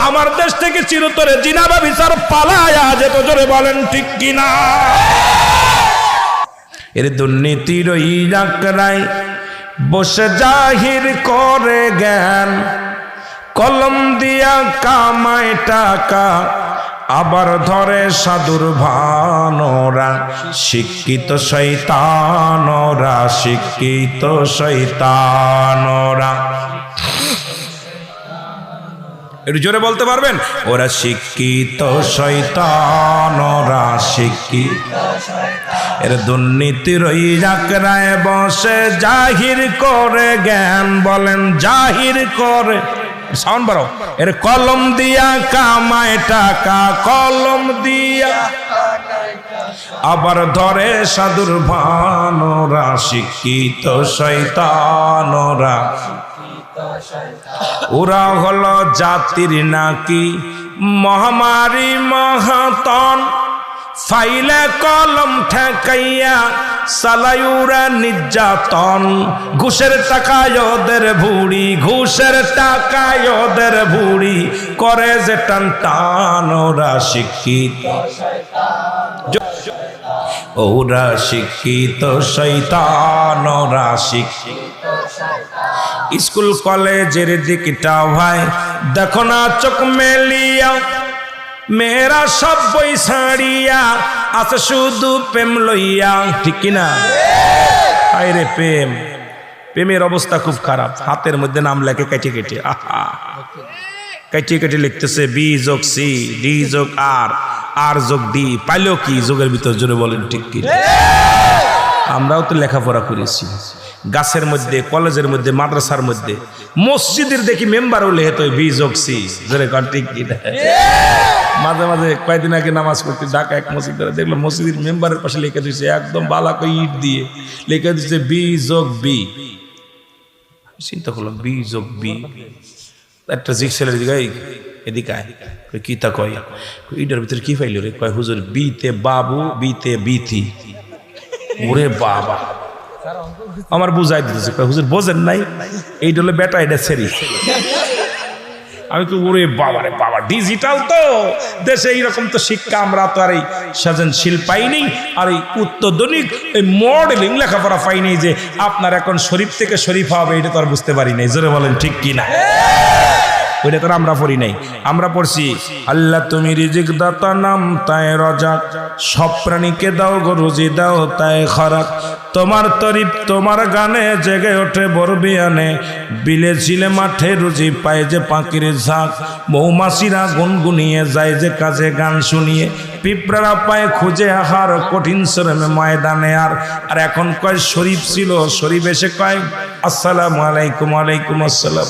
আমার দেশ থেকে চিরতরে জিনা ব্যভিচার পালায়া যেত। জোরে বলেন ঠিক কিনা? এর দুর্নীতির ইলাকায় বসে জাহির করে জ্ঞান, কলম দিয়া কামায় টাকা, আবার ধরে সাধুর ভানরা, শিক্ষিত শয়তানরা, শিক্ষিত শয়তানরা। একটু জোরে বলতে পারবেন? ওরা শিক্ষিত শয়তানরা, শিক্ষিত এর দুর্নীতির ইলাকায় বসে জাহির করে জ্ঞান। বলেন জাহির করে, সাউন্ড বাড়াও। এর কলম দিয়া কামায় টাকা, কলম দিয়া আবার ধরে সাধুর ভানরা, শিক্ষিত শয়তানরা। ওরা হলো জাতির নাকি মহামারী মহাতন, ফাইলে কলম ঠেকাইয়া সালাইউরা নির্যাতন। ঘুষের টাকায় ওদের ভুড়ি, ঘুষের টাকায় ওদের ভুড়ি, করে যে টান টান। ওরা শিক্ষিত, ওরা শিক্ষিত শয়তান, ওরা শিক্ষিত। স্কুল কলেজের দিকটা ভাই দেখো না চোখ মেলিয়া, মেয়েরা সব বই ছাড়িয়া আছে শুধু প্রেম লইয়া। ঠিক কিনা? আরে প্রেম প্রেমের অবস্থা খুব খারাপ, হাতের মধ্যে নাম লেখে কেটে কেটে, আহা কেটে কেটে লিখতেছে বি যোগ সি ডি যোগ আর আর যোগ ডি, পাইলো কি যোগের ভিতর, জোরে বলেন ঠিক কি? আমরাও তো লেখাপড়া করেছি, গাছের মধ্যে, কলেজের মধ্যে, মাদ্রাসার মধ্যে, মসজিদের দেখি মেম্বারও লেখে তো বি যোগ সি, জোরে কর ঠিক কি? মাঝে মাঝে কয়েকদিন আগে নামাজ পড়তে ঢাকা এক মসজিদ দেখলাম মসজিদের মেম্বারের পাশে লিখে দিয়েছে একদম বালাক ইট দিয়ে লিখে দিচ্ছে বি যোগ বি। চিন্তা করলাম বি যোগ বি, একটা জিগ ছেলের দিকে এদিকে আয়, কি তা কয়, ইটার ভিতরে কি পাইল রে? কয় হুজুর বিতে বাবু বিতে বিথি। ওরে বাবা, আমার বুঝাই দিতেছে, কয় হুজুর বোঝেন নাই, এইটা হলো বেটা, এটা ছেড়ি। আমি তো ওরে বাবা রে বাবা, ডিজিটাল তো দেশে এইরকম তো শিক্ষা আমরা তো আর এই সৃজনশীল পাইনি, আর এই উত্তরদনিক এই মডেলিং লেখাপড়া পাইনি যে আপনার এখন শরীফ থেকে শরীফ হবে, এটা তো আর বুঝতে পারি নাই, জোরে বলেন ঠিক কিনা? ওইটা তো আমরা পড়ি নাই, আমরা পড়ছি আল্লাহ তুমি রিজিক দাতা নাম তাই রাজাক, সব প্রাণীকে দাও গো রুজি দাও তাই খরাক, তোমার তরিফ তোমার গানে জেগে ওঠে বরবিয়ানে, বিলে ঝিলে মাঠে রুজি পায় যে পাখির ঝাঁক, মৌমাছিরা গুনগুনিয়ে যায় যে কাজে গান শুনিয়ে, পিঁপড়ারা পায় খুঁজে আহার কঠিন শ্রমে ময়দানে। আর এখন কয় শরীফ ছিল, শরীফ এসে কয় আসসালামু আলাইকুম। ওয়ালাইকুম আসসালাম।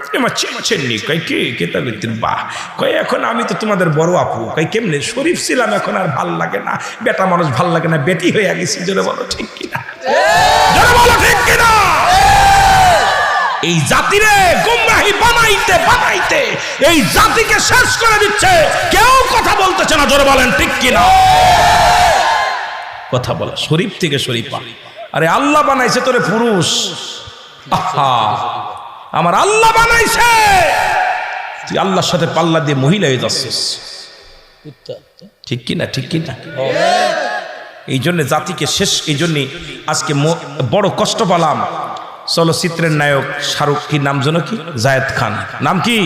আপনি আমার চেননি? কয় কে কেতা করতেন? বাহ। কয় এখন আমি তো তোমাদের বড় আপু। কয় কেমনে? শরীফ ছিলাম, এখন আর ভাল লাগে না, বেটা মানুষ ভাল লাগে না, বেটি হয়ে গেছি। জোরে বলো ঠিক কিনা? জোরে বলো ঠিক কিনা? এই জাতিরে গুমরাহি বানাইতে বানাইতে এই জাতিকে শেষ করে দিচ্ছে, কেউ কথা বলতেছে না। জোরে বলেন ঠিক কিনা? কথা বলা শরীফ থেকে শরীফা। আরে আল্লাহ বানাইছে তোরে পুরুষ, আহা আমার আল্লাহ বানাইছে, তুই আল্লাহর সাথে পাল্লা দিয়ে মহিলা হয়ে যাচ্ছিস। ঠিক কিনা? ঠিক কিনা? এই জন্য জাতিকে শেষ, এই জন্য আজকে বড় কষ্ট পেলাম। চলচ্চিত্রের নায়ক শাহরুখ, কি নাম যেন, কি জায়েদ খান, নাম কি?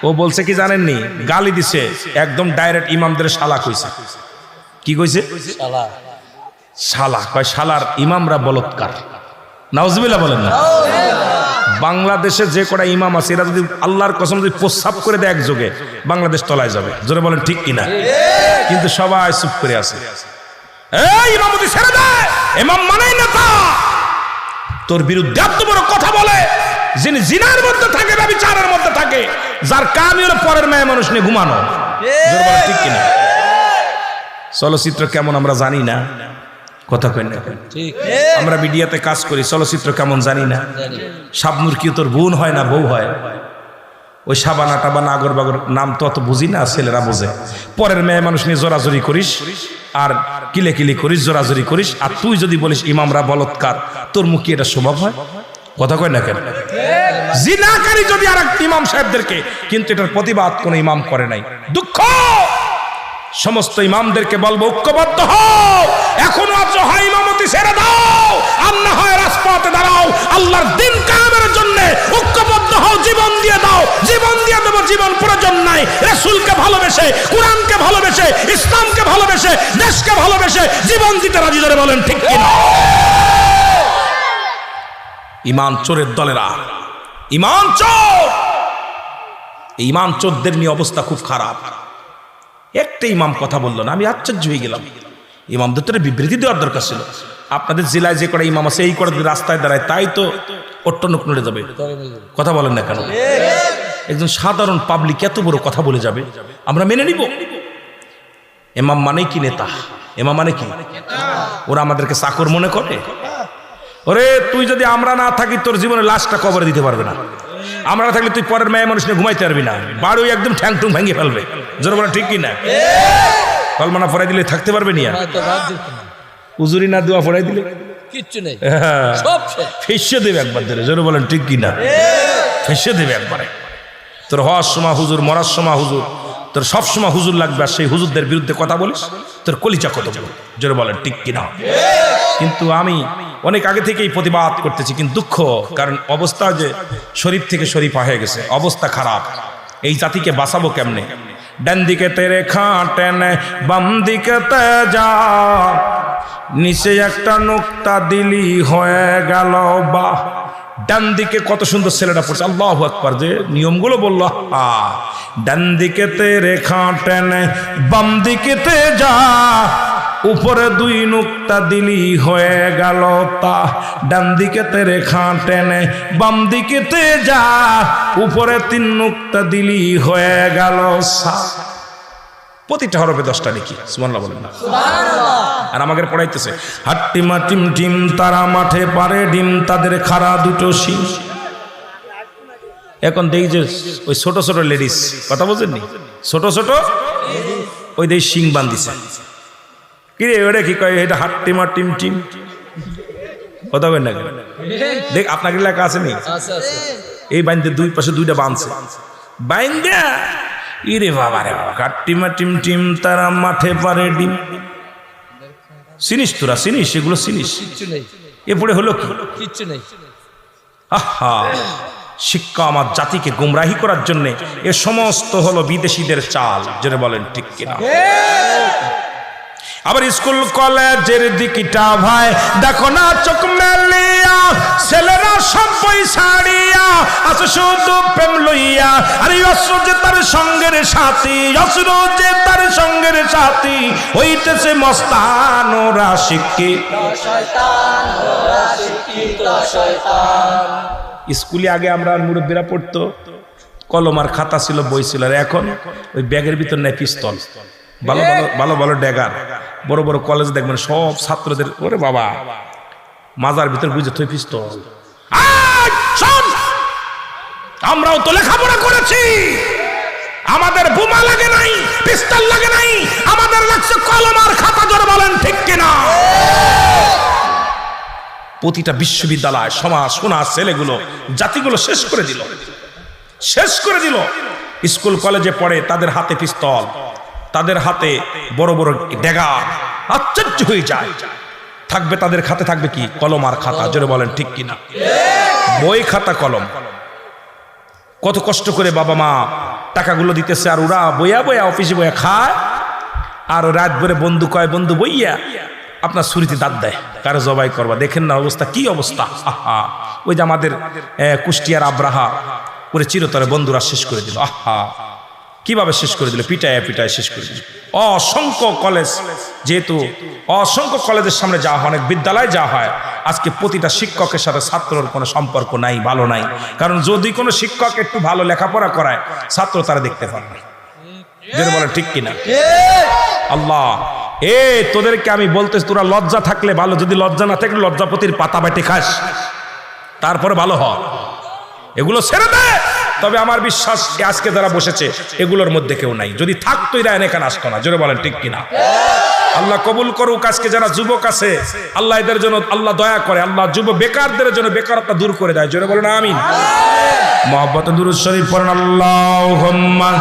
ও বলছে কি জানেননি, গালি দিছে একদম ডাইরেক্ট, ইমামদের শালা কইছে। কি কইছে? শালা। কয় শালার ইমামরা বলৎকার। নাউজুবিল্লাহ বলেন না। বাংলাদেশে যে কটা ইমাম আছে এরা যদি আল্লাহর কসম যদি প্রস্রাব করে দেয় একযোগে, বাংলাদেশ তলায় যাবে। জোরে বলেন ঠিক কিনা? কিন্তু সবাই চুপ করে আছে। এই ইমামতি ছেড়ে দে, ইমাম মানেই নেতা। তোর বিরুদ্ধে এত বড় কথা বলে যিনি জিনার মধ্যে থাকে, ব্যভিচারের মধ্যে থাকে, যার কামই হলো পরের মেয়ে মানুষ নিয়ে ঘুমানো। জোরে বলেন ঠিক কিনা? চলচ্চিত্র কেমন আমরা জানি না, কথা কই না? আমরা মিডিয়াতে কাজ করি, চলচ্চিত্র কেমন জানি না। শাবনুর কি তোর বোন হয় না বউ হয়? ওই সাবানা টাবানা আগর বাগর নাম তো অত বুঝি না, ছেলেরা বোঝে। পরের মেয়ে মানুষ নিয়ে জোরাজোরি করিস, আর কিলে কিলি করিস, জোরাজোরি করিস, আর তুই যদি বলিস ইমামরা বলৎকার, তোর মুখে এটা সম্ভব হয়? কথা কয় না কেন? জিনাকারী যদি আর ইমাম সাহেবদেরকে, কিন্তু এটার প্রতিবাদ কোন ইমাম করে নাই। দুঃখ। সমস্ত ইমামদেরকে বলবো ঐক্যবদ্ধ হও, এখনো আছো হয় ইমামতি ছেড়ে দাও, আর না হয় রাজপথে দাঁড়াও, আল্লাহর দিন কায়েমের জন্য ঐক্যবদ্ধ হও, জীবন দিয়ে দাও। জীবন দিয়ে দেবো, জীবন প্রয়োজন নাই। রাসূলকে ভালোবেসে, কোরআনকে ভালোবেসে, ইসলামকে ভালোবেসে, দেশকে ভালোবেসে জীবন দিতে রাজি। ধরে বলেন ঠিক কিনা? ইমান চোরের দলেরা, ইমান চোর, এই ইমান চোরদের নিয়ে অবস্থা খুব খারাপ। একটা ইমাম কথা বললো না, আমি আশ্চর্য হয়ে গেলাম। ইমামদের তো বিবৃতি দেওয়ার দরকার ছিল। আপনাদের জেলায় যে কটা ইমাম আছে, এই কটা রাস্তায় দাঁড়ায়, তাই তো অট্টনক নড়ে যাবে। কথা বলেন না কেন? একজন সাধারণ পাবলিক এত বড় কথা বলে যাবে, আমরা মেনে নিব? ইমাম মানে কি নেতা? ইমাম মানে কি? ওরা আমাদেরকে চাকর মনে করে? ওরে তুই যদি আমরা না থাকি, তোর জীবনের লাশটা কবরে দিতে পারবে না। আমরা থাকলে তুই পরের মেয়ে মানুষ নিয়ে ঘুমাইতে পারবি না, বাড়ি একদম ঠ্যাং টুং ভেঙে ফেলবে। জোরে বলা ঠিক কিনা? কলমানা পড়াই দিলে থাকতে পারবে না, উজুরি না দোয়া পড়াই দিলে কিচ্ছু নেই, ফেসে দেবে একবার ধরে। জোরে বলেন ঠিক কিনা? ফেসে দেবে একবারে। তোর হওয়ার সময় হুজুর, মরার সময় হুজুর, তোর সবসময় হুজুর লাগবে। আর সেই হুজুরদের বিরুদ্ধে কথা বলিস, তোর কলিজা কত বড়। জোরে বলেন ঠিক কিনা? কিন্তু আমি অনেক আগে থেকেই প্রতিবাদ করতেছি, কিন্তু দুঃখ, কারণ অবস্থা যে শরীফ থেকে শরীফা হয়ে গেছে, অবস্থা খারাপ। এই জাতিকে বাঁচাবো কেমনে? ডান দিকে তেরে খাটেন, বাম দিকে তেজা, নিচে একটা নোক্তা দিলি হয়ে গেল বা। ডান দিকে কত সুন্দর ছেলেটা পড়ছে, আল্লাহু আকবার, যে নিয়মগুলো বললো। ডান দিকেতে রেখা টেনে বাম দিকেতে যা, উপরে 2 নোক্তা দিলি হয়ে গেল তা। ডান দিকেতে রেখা টেনে বাম দিকেতে যা, উপরে 3 নোক্তা দিলি হয়ে গেল সা। প্রতিটা হরফে 10টা নাকি, সুবহানাল্লাহ বলেন না? আর আমাকে পড়াইতেছে, হাট্টিমা টিম টিম তারা মাঠে পারে ডিম, তাদের খাড়া 2টো শিং। এখন দেখি যে ওই ছোট ছোট লেডিস, কথা বলছেননি, ছোট ছোট ওই দেশ শিং বান্ধিছে। কিরে ওটা কি কয়, এটা হাট্টিমা টিম টিম, কথা বলেন না? দেখ আপনাকে লেখা আছে নি, এই বান্ধে 2 পাশে 2টা বাঁধছে, বাইন্দা ইরে বাবা রে বাবা, হাট্টিমা টিম টিম তারা মাঠে পারে ডিম। চিনিস তোরা, চিনিস এগুলো, চিনিস? এরপরে হলো কি, কিচ্ছু নেই। আহা, শিক্ষা আমার জাতিকে গুমরাহি করার জন্য এ সমস্ত হলো বিদেশিদের চাল, যেটা বলেন ঠিক কিনা? আবার স্কুল কলেজের দিকটা ভাই দেখো না চোখ মেলিয়া, ছেলেরা সব বই ছাড়িয়া আছে শুধু প্রেম লইয়া। আরে অস্ত্র যে তার সঙ্গের সাথী, অস্ত্র যে তার সঙ্গের সাথী, হইতেছে মস্তান ওরা শিক্ষিত শয়তান। স্কুলে আগে আমরা মুরব্বীরা পড়তো, কলম আর খাতা ছিল, বই ছিল, আর এখন ওই ব্যাগের ভিতর নেয় পিস্তল। ভালো ভালো ভালো ভালো ড্যাগার, বড় বড় কলেজ দেখবেন সব ছাত্রদের, ওরে বাবা, মাজার ভিতর বুঝে তুই পিস্তল। আমরাও তো লেখাপড়া করেছি, আমাদের বোমা লাগে নাই, পিস্তল লাগে নাই, আমাদের লাগছে কলম আর খাতা, জোরে বলেন ঠিক কিনা? প্রতিটা বিশ্ববিদ্যালয় সমাজ সোনা ছেলেগুলো জাতিগুলো শেষ করে দিল, শেষ করে দিল। স্কুল কলেজে পড়ে, তাদের হাতে পিস্তল, তাদের হাতে বড় বড় ড্যাগার, আশ্চর্য হয়ে যায়। থাকবে তাদের হাতে থাকবে কি, কলম আর খাতা, জোরে বলেন ঠিক কিনা? বই খাতা কলম, কত কষ্ট করে বাবা মা টাকাগুলো দিতেছে, আর ওরা বইয়া বইয়া অফিসে বইয়া খায়, আর রাত ভরে বন্ধু কয়, বন্ধু বইয়া আপনার ছুরিতে দাঁত দেয়, কারো জবাই করবা। দেখেন না অবস্থা, কি অবস্থা। আহা, ওই যে আমাদের কুষ্টিয়ার আব্রাহা করে চিরতরে বন্ধুরা শেষ করে দিল। আহা, কিভাবে শেষ করে দিল, পিটায় পিটায় শেষ করে দিল। অসংখ্য কলেজ, যেহেতু অসংখ্য কলেজের সামনে যাওয়া হয়, অনেক বিদ্যালয় যাওয়া হয়, আজকে প্রতিটা শিক্ষকের সাথে ছাত্রর কোনো সম্পর্ক নাই, ভালো নাই। কারণ যদি কোনো শিক্ষক একটু ভালো লেখাপড়া করায়, ছাত্র তারা দেখতে পারে না, যেটা বলে ঠিক কিনা? আল্লাহ, তোদেরকে আমি বলতেছি, তোরা লজ্জা থাকলে ভালো, যদি লজ্জা না থাকলে লজ্জাপতির পাতা বেটে খাস, তারপরে ভালো হয়। এগুলো ছেড়ে দে। তবে আমার বিশ্বাস আজকে যারা বসেছে এগুলোর মধ্যে কেউ নাই, যদি থাকতো এরা এখানে আসতো না, জোরে বলেন ঠিক কিনা? আল্লাহ কবুল করুক। আজকে যারা যুবক আছে, আল্লাহ এদের জন্য আল্লাহ দয়া করে, আল্লাহ যুব বেকারদের জন্য বেকারত্ব দূর করে দেয়, জোরে বলেন আমিন। মুহাব্বতে দুরূদ শরীফ পড়েন, আল্লাহুম্মা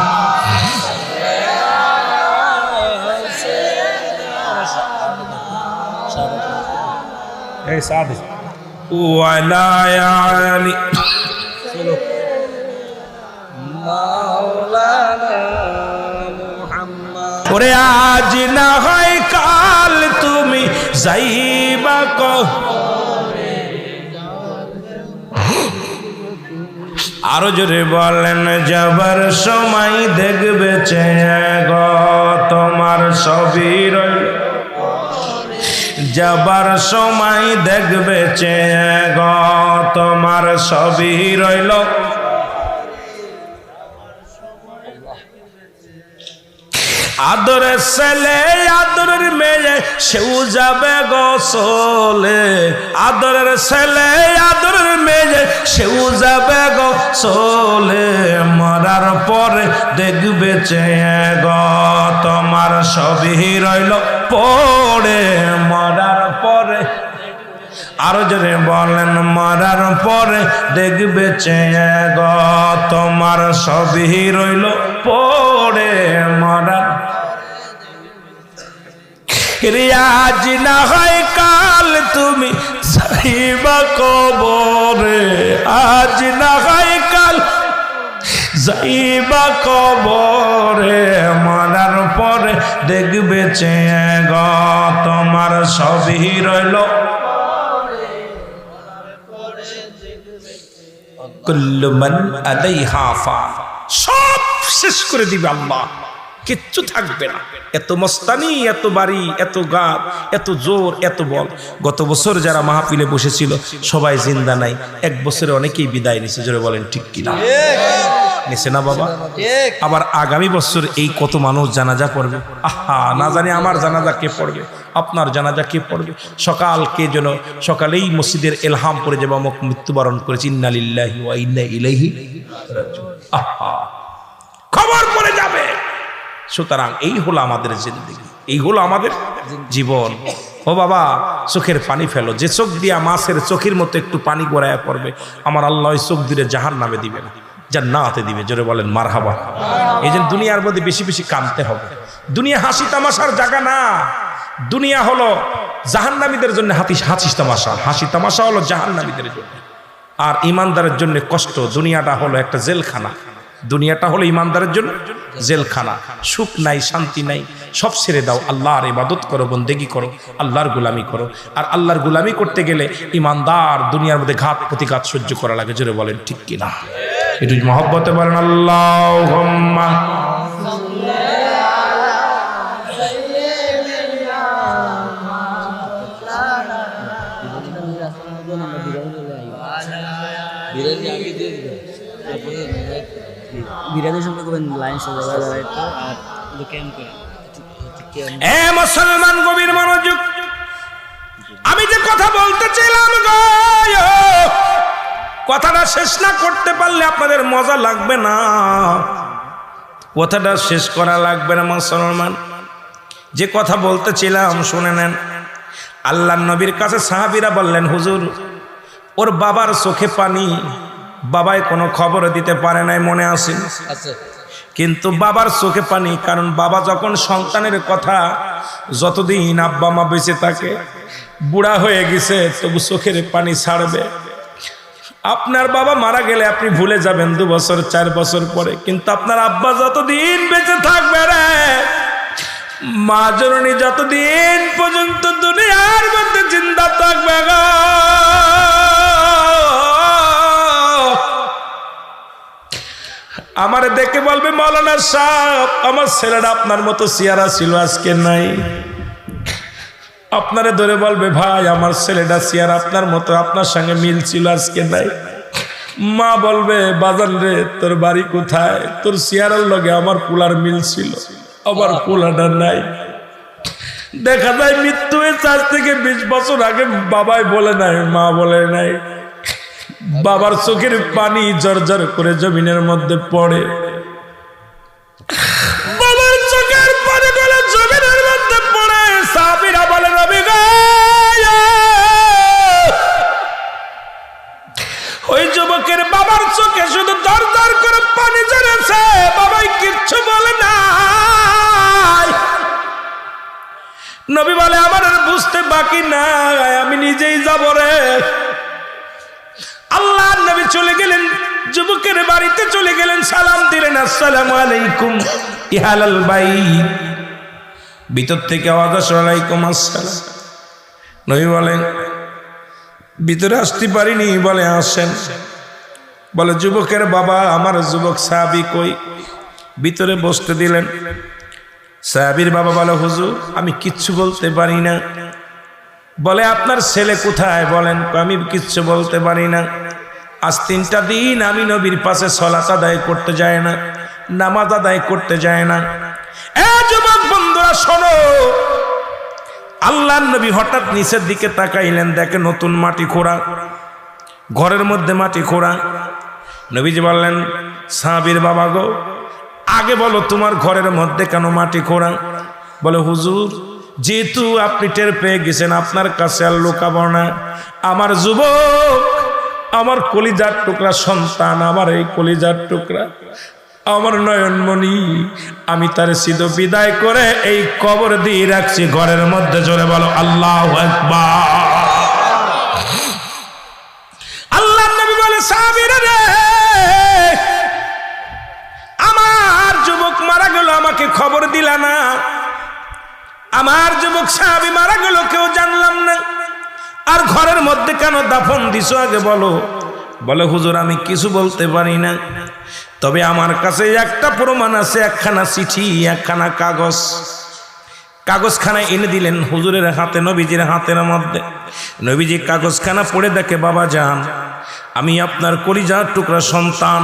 এই সাদি ওয়ালা আলি মাওলানা মুহাম্মদ। ওরে আজ না হয় কাল তুমি যাইবা কবরে, আরো জোরে বলেন, যাবার সময় দেখবে চেয়ে গো তোমার সবই রইল, যাবার সময় দেখবে চেয়ে গো তোমার সবই রইল। আদরের ছেলে আদরের মেয়ে সেও যাবে গোসলে, আদরের ছেলে আদরের মেয়ে সেও যাবে গোসলে, মরার পরে দেখবে চেয়ে গো তোমার সবই রইল পড়ে, মরার পরে আরো জোরে বলেন, মরার পরে দেখবে চেয়ে গো তোমার সবই রইল পড়ে, মরার আজ না হয় কাল তুমি যাইবা কবরে, আজ না হয় কাল যাইবা কবরে, মরার পরে দেখবে চেয়ে গো তোমার সবই রইল কুল্লু মান আলাইহা ফান, সব শেষ করে দিবে আল্লাহ, কিচ্ছু থাকবে না। এত মস্তানি, এত বাড়ি, এত গাছ, এত জোর, এত বল। গত বছর যারা মাহফিলে বসেছিল সবাই জিন্দা নাই, এক বছরে অনেকেই বিদায় নিছে, জোরে বলেন ঠিক কিনা? নিছে না বাবা? আবার আগামী বছর এই কত মানুষ জানাজা পড়বে, আহা, না জানি আমার জানাজা কে পড়বে, আপনার জানাজা কে পড়বে। সকালকে যেন সকালেই মসজিদের এলহাম পড়ে যাবে অমুক মৃত্যুবরণ করেছে, ইন্না লিল্লাহি ওয়া ইন্না ইলাইহি রাজিউন, আহা, খবর পড়ে যাবে। সুতরাং এই হলো আমাদের জিন্দেগি, এই হলো আমাদের জীবন। ও বাবা, চোখের পানি ফেলো, যে চোখ দিয়া মাছের চোখের মতো একটু পানি গড়াইয়া পড়বে, আমার আল্লাহ ওই চোখ দিয়ে জাহান্নামে দিবে না, জান্নাতে দিবে। জোরে বলেন মারহাবা। এই জন্য দুনিয়ার মধ্যে বেশি বেশি কাঁদতে হবে। দুনিয়া হাসি তামাশার জায়গা না, দুনিয়া হলো জাহান্নামীদের জন্য হাসি তামাশা, হাসি তামাশা হলো জাহান্নামীদের জন্য। আর ইমানদারের জন্য কষ্ট, দুনিয়াটা হলো একটা জেলখানা, দুনিয়াটা হলো ইমানদারের জন্য জেলখানা। সুখ নাই, শান্তি নাই, সব ছেড়ে দাও, আল্লাহর ইবাদত করো, বন্দেগি করো, আল্লাহর গোলামি করো। আর আল্লাহর গোলামি করতে গেলে ইমানদার দুনিয়ার মধ্যে ঘাত প্রতিঘাত সহ্য করা লাগে, জোরে বলেন ঠিক কিনা? একটু মহব্বতে বলেন আল্লাহুম্মা মুসলমান গভীর মনোযোগ। আমি যে কথা বলতে চাইলাম গো, কথাটা শেষ না করতে পারলে আপনাদের মজা লাগবে না, কথাটা শেষ করা লাগবে না। মুসলমান, যে কথা বলতেছিলাম শুনে নেন। আল্লাহর নবীর কাছে সাহাবীরা বললেন, হুজুর, ওর বাবার চোখে পানি, বাবাই কোনো খবর দিতে পারে নাই, মনে আছে? কিন্তু বাবার চোখে পানি, কারণ বাবা যখন সন্তানের কথা, যতদিন আব্বা মা বেঁচে থাকে, বুড়া হয়ে গেছে, তবু চোখের পানি ছাড়বে। আপনার বাবা মারা গেলে আপনি ভুলে যাবেন 2 বছর 4 বছর পরে, কিন্তু আপনার আব্বা যতদিন বেঁচে থাকবে রে, মা জননী যতদিন পর্যন্ত দুনিয়ার মধ্যে জিন্দা থাকবে গো, আমারে দেখে বলবে, মাওলানা সাহেব, আমার ছেলেটা আপনার মতো চেহারা ছিল, আজকে নাই। আপনারে ধরে বলবে, ভাই, আমার ছেলেটা চেহারা আপনার মতো, আপনার সঙ্গে মিল ছিল, আজকে নাই। মা বলবে, বাজান রে, তোর বাড়ি কোথায়? তোর চেহারার লগে আমার পোলার মিল ছিল, আমার পোলাটা নাই। দেখা যায় মৃত্যু হয়েছে আজ থেকে 20 বছর আগে, বাবাই বলে নাই, মা বলে নাই। বাবার চোখের পানি ঝরঝর করে জমিনের মধ্যে পড়ে, বাবার চোখের পানি গুলো জমিনের মধ্যে পড়ে। সাহাবীরা বলে, নবী গো, ওই যুবকের বাবার চোখে শুধু দরদর করে পানি ঝরেছে, বাবাই কিচ্ছু বলে নাই। নবী বলে, আমার আর বুঝতে বাকি নাই, আমি নিজেই যাব রে। আল্লাহর নবী চলে গেলেন, যুবকের বাড়িতে চলে গেলেন, সালাম দিলেন, আসসালামু আলাইকুম ইহালাল বাইত। ভিতর থেকে আওয়াজ আসে, ওয়ালাইকুম আসসালাম। নবী বলেন, ভিতরে আসতে পারিনি। বলে, আসেন। বলে, যুবকের বাবা, আমার যুবক সাহাবী কই? ভিতরে বসতে দিলেন। সাহাবীর বাবা বলে, হুজুর, আমি কিচ্ছু বলতে পারি না। বলে, আপনার ছেলে কোথায়? বলেন, আমি কিচ্ছু বলতে পারি না। আজ 3টা দিন আমি নবীর পাশে সালাত আদায় করতে যায় না, নামাজ আদায় করতে যায় না। এ যুবক বন্ধুরা শোনো, আল্লাহর নবী হঠাৎ নিচের দিকে তাকাইলেন, দেখে নতুন মাটি খোঁড়া, ঘরের মধ্যে মাটি খোঁড়া। নবীজি বললেন, সাহাবীর বাবা গো, আগে বলো তোমার ঘরের মধ্যে কেন মাটি খোঁড়া? বলে, হুজুর, যেহেতু আপনি টের পেয়ে গেছেন, আপনার কাছে আর লুকাবো না। আমার যুবক, আমার কলিজার টুকরা সন্তান, আমার এই কলিজার টুকরা, আমার নয়নমণি, আমি তার সিদ্ধ বিদায় করে এই কবর দিয়ে রাখছি ঘরের মধ্যে। জোরে বলো আল্লাহু আকবার। আল্লাহর নবী বলে, সাহাবীরা রে, আমার যুবক মারা গেল, আমাকে খবর দিলা না। যুবক সাহাবী মারা গেল কেউ জানলাম না, আর ঘরের মধ্যে কেন দাফন দিছো আগে বলো। বলে হুজুর আমি কিছু বলতে পারি না, তবে আমার কাছে একটা প্রমাণ আছে, একখানা চিঠি, একখানা কাগজ। কাগজখানা এনে দিলেন হুজুরের হাতে, নবীজির হাতের মধ্যে। নবীজি কাগজখানা পড়ে দেখে, বাবা যান, আমি আপনার কলিজার টুকরা সন্তান,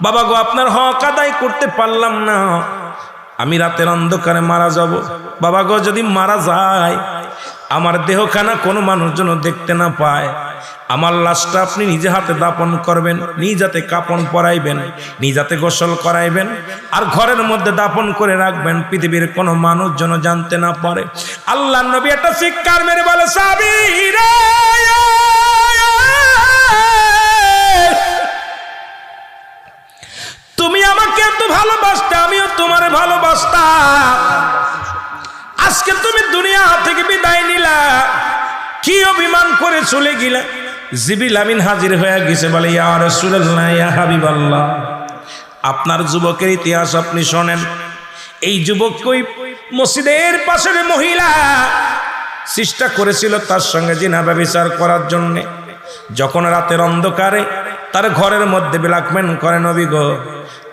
বাবা গো আপনার হক আদায় করতে পারলাম না, আমি রাতের অন্ধকারে মারা যাব। বাবা গো যদি মারা যায়, আমার দেহখানা কোনো মানুষ যেন দেখতে না পায়, আমার লাশটা আপনি নিজে হাতে দাপন করবেন, নিজ হাতে কাপন পরাইবেন, নিজ হাতে গোসল করাইবেন, আর ঘরের মধ্যে দাপন করে রাখবেন, পৃথিবীর কোনো মানুষ যেন জানতে না পারে। আল্লাহ নবী একটা চিৎকার মেরে বলে, সাহাবী রে, তুমি আমাকে এত ভালোবাসতে, আমিও তোমারে ভালোবাসতাম, আজকে তুমি দুনিয়া থেকে বিদায় নিলা, কি অভিমান করে চলে গেলা। জিবরিল আমিন হাজির হয়ে গেছে, বলে ইয়া রাসূলুল্লাহ, ইয়া হাবিবাল্লাহ, আপনার যুবকের ইতিহাস আপনি শোনেন। এই যুবক ওই মসজিদের পাশের মহিলা চেষ্টা করেছিল তার সঙ্গে জিনা ব্যভিচার করার জন্য। যখন রাতের অন্ধকারে তার ঘরের মধ্যে ব্ল্যাকমেন করে নবী গো,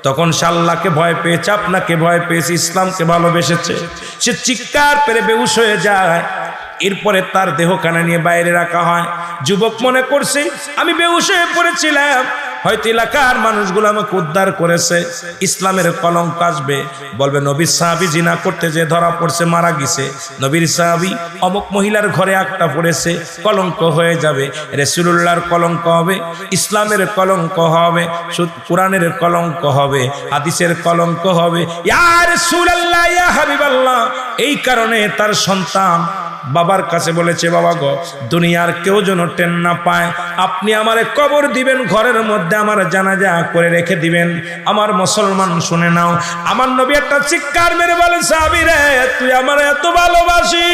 তখন সে আল্লাহকে ভয় পেয়েছে, আপনাকে ভয় পেয়েছে, ইসলামকে ভালোবেসেছে, সে চিৎকার পেরে বেহুশ হয়ে যায়। এরপরে তার দেহখানা নিয়ে বাইরে রাখা হয়। যুবক মনে করছে আমি বেহুশ হয়ে পড়েছিলাম, হয়তো এলাকার মানুষগুলো আমাকে উদ্ধার করেছে, ইসলামের কলঙ্ক আসবে, বলবে নবীর সাহাবী জিনা করতে যে ধরা পড়ছে, মারা গেছে, নবীর সাহাবী অমুক মহিলার ঘরে একটা পড়েছে, কলঙ্ক হয়ে যাবে, রাসূলুল্লাহর কলঙ্ক হবে, ইসলামের কলঙ্ক হবে, কোরআনের কলঙ্ক হবে, হাদিসের কলঙ্ক হবে। ইয়া রাসূলুল্লাহ, ইয়া হাবিবাল্লাহ, এই কারণে তার সন্তান বাবার কাছে বলেছে, বাবা গো দুনিয়ার কেউ যেন টেন না পায়, আপনি আমারে কবর দিবেন, ঘরের মধ্যে আমার জানাজা করে রেখে দিবেন। আমার মুসলমান শুনে নাও, আমার নবী একটা চিৎকার মেরে বলে, সাহাবী রে, তুই আমার এত ভালোবাসিস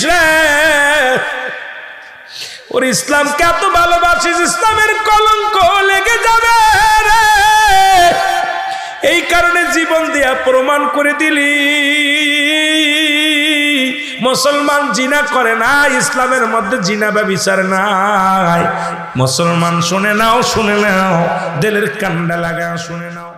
রে, ওর ইসলামকে এত ভালোবাসিস, ইসলামের কলঙ্ক লেগে যাবে রে, এই কারণে জীবন দিয়া প্রমাণ করে দিলি মুসলমান জিনা করে না, ইসলামের মধ্যে জিনা ব্যভিচার নাই। মুসলমান শুনে নাও, শুনে নাও, দিলের কান্ডা লাগা শুনে নাও।